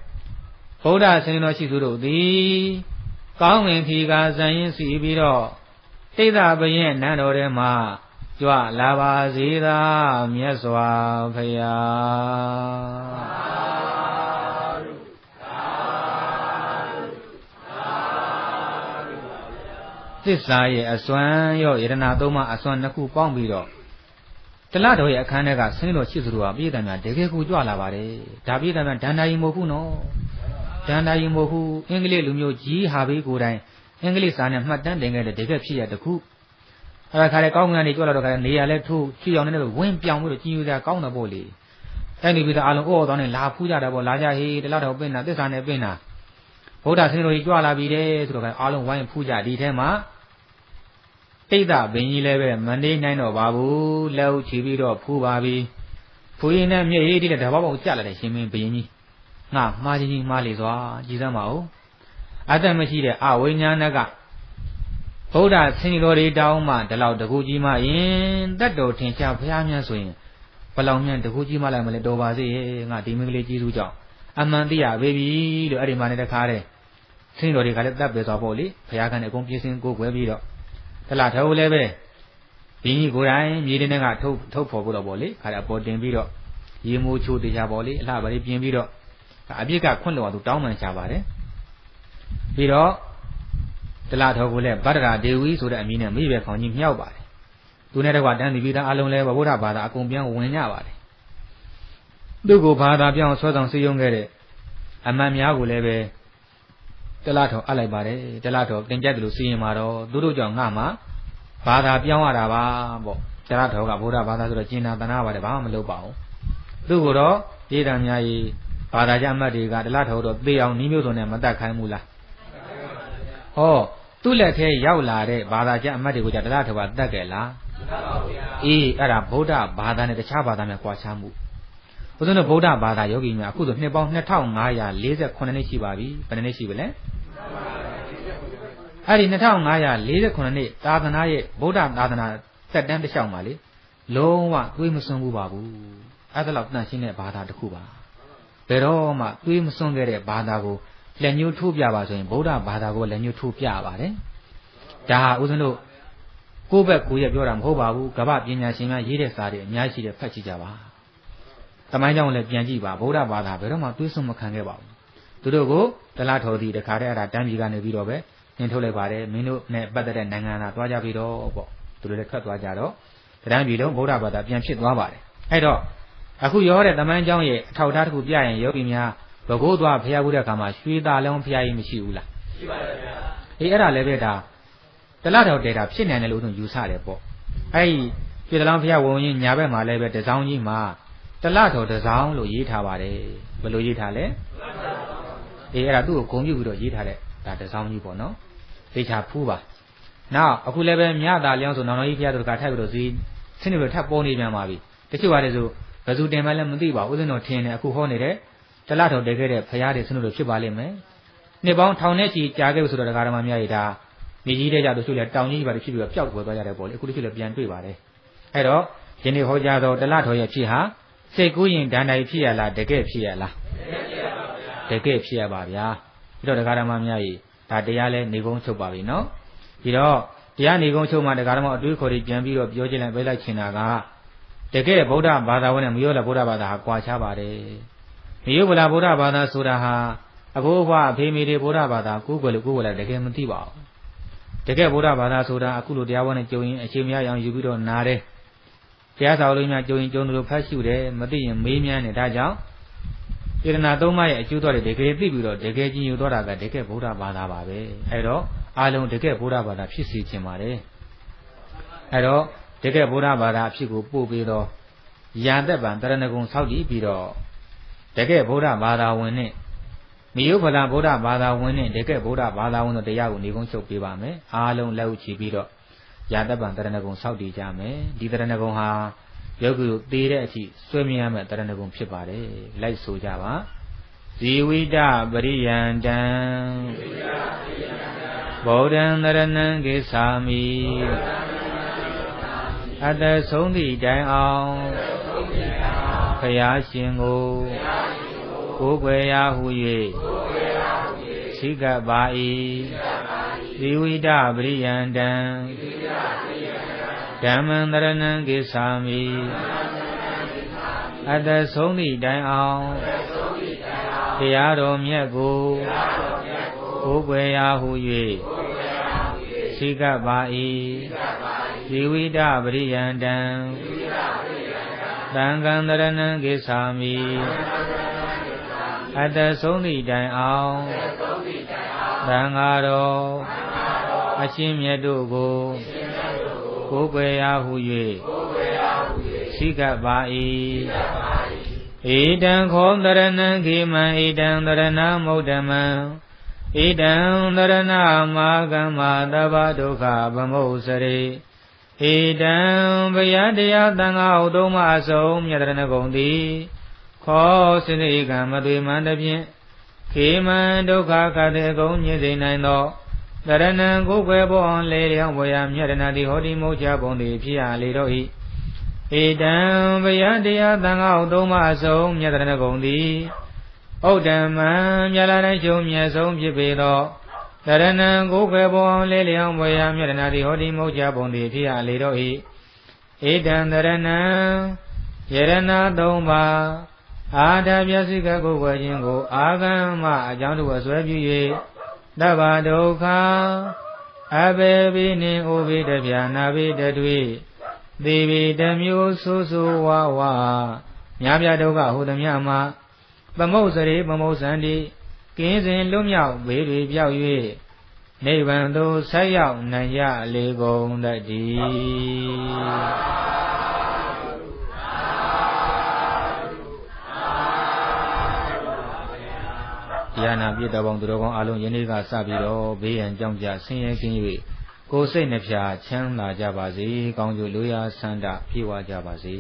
ဗုဒ္ဓဆင်းတော်ရှိသူတို့သည်ကောင်းငင်ခီကဇန်ရင်စီပြီးတော့တိဋ္ဌဘယင်းနန်းတော်ထဲမှာကြွလာပါစေသာမြတ်စွာဘုရားသစ္စာရဲ့အစွမ်းရောယရဏသုံးပါးအစွမ်းနှစ်ခုပေါင်းပြီးတော့တလတော်ရဲ့အခန်းထဲကဆင်းတော်ရှိသူတို့ကပြည်သူများတကယ်ကိုကြွလာပါတယ်ဒါပြည်သူများဒန္တာယီမဟုတ်ဘူးနော်ဒန္တာယီမဟုတ်ဘူးအင်္ဂလိပ်လူမျိုးကြီးဟာဘေးကိုယ်တိုင်အင်္ဂလိပ်စာနဲ့မှတ်တမ်းတင်ခဲ့တဲ့တကယ်ဖြစ်ရတခုအဲ့ဒါခါလေကောင်းကင်ကနေကြွလာတော့ခါနေရာလဲထိုးချီအောင်နေတော့ဝင်းပြောင်ပြီးတော့ကြီးယူတာကောင်းတယ်ပေါ့လေအဲ့ဒီပြည်သူအလုံးအော်တော်နဲ့လာဖူးကြတာပေါ့လာကြဟေးတလတော်ပင့်တာသစ္စာနဲ့ပင့်တာဗုဒ္ဓဆင်းတော်ကြီးကြွလာပြီတဲ့ဆိုတော့ခါအားလုံးဝိုင်းဖူးကြဒီထဲမှာတိဋ္ဌဘင်းကြီးလည်းပဲမနေနိုင်တော့ပါဘူးလက်ဦးချီပြီးတော့ဖူးပါပြီဖူးရင်နဲ့မျက်ရည်တိတဲ့ဓာတ်ပေါက်ကျလာတဲ့ရှင်မင်းဘင်းကြီးငါမှားချင်းမှားလေစွာကြည်စမ်းပါဦးအတ္တမရှိတဲ့အဝိညာဏကဗုဒ္ဓဆင်းတော်တွေတောင်းမှဒီလောက်တကူကြီးမှရင်တတ်တော်ထင်ရှားဘုရားမြတ်ဆိုရင်ဘလောင်မြတ်တကူကြီးမှလည်းမလဲတော်ပါစေငါဒီမင်းကလေးကြီးစုကြောင့်အမှန်တရားပဲပြီလို့အဲ့ဒီမှာနေတခါတဲ့ဆင်းတော်တွေကလည်းတတ်ပဲသွားပေါ့လေဘုရားကလည်းအကုန်ပြည့်စင်ကိုယ်ွယ်ပြီးတော့တလားထောလည်းပဲဒီကြီးကိုယ်တိုင်မြေတင်းတွေကထုတ်ဖော်ဖို့တော့ပေါ့လေခါတဲ့အပေါ်တင်ပြီးတော့ရေမိုးချိုးတရားပေါ့လေအလှပါလေးပြင်ပြီးတော့အပြစ်ကခွန့်တော်သူတောင်းပန်ရှာပါတယ်ပြီးတော့တလားထောကိုလည်းဗတ္တရာဒေဝီဆိုတဲ့အမည်နဲ့မိဘခေါင်းကြီးမြောက်ပါတယ်သူနဲ့တကွာတန်းစီပြီးသားအလုံးလဲဗုဒ္ဓဘာသာအကုန်ပြန်ဝင်ကြပါတယ်သူ့ကိုဘာသာပြောင်းဆွဲဆောင်စည်းရုံးခဲ့တဲ့အမှန်များကိုလည်းပဲတလားထောအပ်လိုက်ပါတယ်တလားထောတင်ကြတယ်လို့စီရင်မှာတော့သူတို့ကြောင့်ငါမှဘာသာပြောင်းရတာပါပေါ့တလားထောကဗုဒ္ဓဘာသာဆိုတော့ကျင်နာတနာပါတယ်ဘာမှမလုပ်ပါဘူးသူ့ကိုတော့ပြည်တော်များကြီးဘာသာကြအမတ်တွေကတလားထောတော့သေအောင်နှီးမျိုးစုံနဲ့မတတ်ခိုင်းဘူးလားဟောသူ့လက်ထဲရောက်လာတဲ့ဘာသာကြအမတ်တွေကိုကြတလားထောကတတ်ကြလားမတတ်ပါဘူးဗျာအေးအဲ့ဒါဗုဒ္ဓဘာသာနဲ့တခြားဘာသာနဲ့ကွာခြားမှုဘုရားတို့ဗုဒ္ဓဘာသာယောဂီများအခုဆိုနှစ်ပေါင်း2548နှစ်ရှိပါပြီဘယ်နှစ်ရှိပြီလဲအဲ့ဒီ2548နှစ်သာသနာရဲ့ဗုဒ္ဓသာသနာသက်တမ်းတစ်လျှောက်မှာလေလုံးဝတွေးမစွန့်ဘူးပါဘူးအဲ့ဒါလောက်တန်ရှင်းတဲ့ဘာသာတစ်ခုပါဘယ်တော့မှတွေးမစွန့်ခဲ့တဲ့ဘာသာကိုလက်ညှိုးထိုးပြပါဆိုရင်ဗုဒ္ဓဘာသာကိုလက်ညှိုးထိုးပြပါတယ်ဒါဟာဦးဇင်းတို့ကိုယ့်ဘက်ကိုရဲ့ပြောတာမဟုတ်ပါဘူးကမ္ဘာပညာရှင်များရေးတဲ့စာတွေအများကြီးရှိတယ်ဖတ်ကြည့်ကြပါတမိုင်းကြောင့်လည်းပြန်ကြည့်ပါဗုဒ္ဓဘာသာဘယ်တော့မှတွေးစွန့်မခံခဲ့ပါဘူးသူတို့ကိုတလားထော်သည်တခါတည်းအဲ့ဒါတန်းပြည်ကနေပြီးတော့ပဲနှင်ထုတ်လိုက်ပါတယ်မင်းတို့နဲ့ပတ်သက်တဲ့နိုင်ငံသားသွားကြပြီးတော့ပေါ့သူတို့လည်းထွက်သွားကြတော့တန်းပြည်လုံးဗုဒ္ဓဘာသာပြန်ဖြစ်သွားပါတယ်အဲ့တော့ အခုရောတဲ့တမန်เจ้าရဲ့အထောက်ထားတစ်ခုပြရင်ယောဂီများဘကိုးသွားဖျားဘူးတဲ့အခါမှာရွှေသားလုံးဖျားကြီးမရှိဘူးလားရှိပါတယ်ဗျာအေးအဲ့ဒါလည်းပဲဒါတလတော်တဲတာဖြစ်နိုင်တယ်လို့သူယူဆတယ်ပေါ့အဲ့ဒီရွှေသားလုံးဖျားဝင်ရင်ညာဘက်မှာလည်းပဲတစောင်းကြီးမှာတလတော်တစောင်းလို့ရေးထားပါတယ်ဘယ်လိုရေးထားလဲအေးအဲ့ဒါသူ့ကိုဂုံပြုပြီးတော့ရေးထားတဲ့ဒါတစောင်းကြီးပေါ့နော်သိချာဖူးပါနောက်အခုလည်းပဲမြတာလျောင်းဆိုနောင်တော်ကြီးဖျားတို့ကထိုက်ပြီးတော့ဇီးဆင်းနေပြီးထပ်ပေါ်နေပြန်ပါပြီတချို့ပါတယ်ဆိုဘယ်သူတင်မှလည်းမသိပါဘူးဦးဇင်းတော်ထင်တယ်အခုဟောနေတဲ့တလတော်တဲခဲ့တဲ့ဖရာတွေဆင်းလို့ဖြစ်ပါလိမ့်မယ်နှစ်ပေါင်းထောင်နဲ့ချီကြာခဲ့ဆိုတော့တရားဓမ္မများကြီးဒါမြေကြီးတဲ့ကြတို့ရှိလဲတောင်ကြီးပါဖြစ်ပြီးတော့ပျောက်ကွယ်သွားကြတယ်ပေါ့လေအခုတချို့လည်းပြန်တွေ့ပါတယ်အဲ့တော့ယနေ့ဟောကြားသောတလတော်ရဲ့ဖြစ်ဟာစိတ်ကူးရင်ဒဏ္ဍာရီဖြစ်ရလားတကယ်ဖြစ်ရလားတကယ်ဖြစ်ရပါဗျာပြီးတော့တရားဓမ္မများကြီးဒါတရားလဲနေကုန်းချုပ်ပါပြီနော်ပြီးတော့တရားနေကုန်းချုပ်မှတရားဓမ္မအတွေးခေါ်ပြီးပြန်ပြီးတော့ပြောချင်လိုက်ပေးလိုက်ချင်တာကတကယ်ဗုဒ္ဓဘာသာဝင်နဲ့မရောတဲ့ဗုဒ္ဓဘာသာဟာကွာခြားပါတယ်မရောဗလာဗုဒ္ဓဘာသာဆိုတာဟာအဘိုးဘွားအဖေမေတွေဗုဒ္ဓဘာသာကိုးကွယ်လို့ကိုးကွယ်လိုက်တကယ်မသိပါဘူးတကယ်ဗုဒ္ဓဘာသာဆိုတာအခုလိုတရားဝင်နဲ့ကြုံရင်အချိန်မရအောင်ယူပြီးတော့နားတယ်တရားစာလုံးများကြုံရင်ကြုံလို့ဖတ်ရှုတယ်မသိရင်မေးမြန်းတယ်ဒါကြောင့်စေတနာသုံးပါးရဲ့အကျိုးတော်တွေတကယ်သိပြီးတော့တကယ်ကြည်ညိုတော့တာကတကယ်ဗုဒ္ဓဘာသာပါပဲအဲ့တော့အားလုံးတကယ်ဗုဒ္ဓဘာသာဖြစ်စေချင်ပါတယ်အဲ့တော့တကယ်ဗုဒ္ဓဘာသာအဖြစ်ကိုပို့ပြီးတော့ရာသက်ပံတရဏဂုံဆောက်တည်ပြီးတော့တကယ်ဗုဒ္ဓဘာသာဝင်နဲ့မယုဖလာဗုဒ္ဓဘာသာဝင်နဲ့တကယ်ဗုဒ္ဓဘာသာဝင်တို့တရားကိုနေကုန်းချုပ်ပေးပါမယ်အားလုံးလက်ဥချပြီးတော့ရာသက်ပံတရဏဂုံဆောက်တည်ကြမယ်ဒီတရဏဂုံဟာယောဂီတို့သေတဲ့အထိဆွေးမြန်းရမယ့်တရဏဂုံဖြစ်ပါတယ်လိုက်ဆိုကြပါဇီဝိတပရိယန္တံဗုဒ္ဓံတရဏံကိသာမိအတ္တဆုံးသည့်တိုင်အောင်ဘုရားရှင်ကိုကိုးကွယ်ရာဟု၍သိကပ်ပါ၏ဇီဝိတပရိယန္တံဓမ္မံတရဏံကိသာမိအတ္တဆုံးသည့်တိုင်အောင်တရားတော်မြတ်ကိုကိုးကွယ်ရာဟု၍သိကပ်ပါ၏ဇီဝိတပရိယန္တံသံဃံတရဏံကိသာမိအတ္တဆုံးသည့်တိုင်အောင်သံဃာတော်အရှင်မြတ်တို့ကိုကိုးကွယ်ရာဟု၍သိကပ်ပါ၏ဣဒံခောတရဏံခေမံဣဒံတရဏမௌဓမံဣဒံတရဏမာကမ္မသဗ္ဗဒုက္ခဗမုစရိဣဒံဘယတရားသံဃာဥတုံးမအစုံမြတ်တရဏဂုံသည်ခောစိနေကံမသွေမှန်တဖြင့်ခေမံဒုက္ခခတေကုံညစ်စေနိုင်သောတရဏံကိုယ်ွယ်ပေါ်အောင်လေလျောင်းဝေယမြတ်တနာတိဟောတိမုတ်ချပုံသည်ဖြစ်ရလေတော့၏ဣဒံဘယတရားသံဃာဥတုံးမအစုံမြတ်တရဏဂုံသည်ဩဒ္ဓမံမြတ်လာတဲ့ကျုံမြတ်ဆုံးဖြစ်ပေသောတရဏံကိုယ်ွယ်ပေါ်အောင်လေလျောင်းဝေယမြတ်တနာတိဟောတိမုတ်ချပုံသည်ဖြစ်ရလေတော့၏ဣဒံတရဏံယရဏသုံးပါးအာဓာပြစိကကိုယ်ွယ်ခြင်းကိုအာဂမ္မအကြောင်းတို့အစွဲပြု၍သဗ္ဗဒုက္ခအဘေဘိနိဩဘိတဗျာနာဘိတတွေသေဘိတမျိုးဆိုးဆိုးဝါဝါများပြဒုက္ခဟူသည်များမှာသမုတ်စရိပမုတ်စန္တိကင်းစဉ်လွတ်မြောက်ဘေးတွေပြောက်၍နိဗ္ဗာန်သို့ဆက်ရောက်နိုင်ရလေကုန်တည်းတရားနာပြည့်တော်ပေါင်းသူတော်ကောင်းအလုံးယနေ့ကစပြီးတော့ဘေးရန်ကြောင့်ကြဆင်းရဲခြင်း၍ကိုယ်စိတ်နှဖျားချမ်းသာကြပါစေကောင်းကျိုးလိုရာဆန္ဒပြေဝကြပါစေ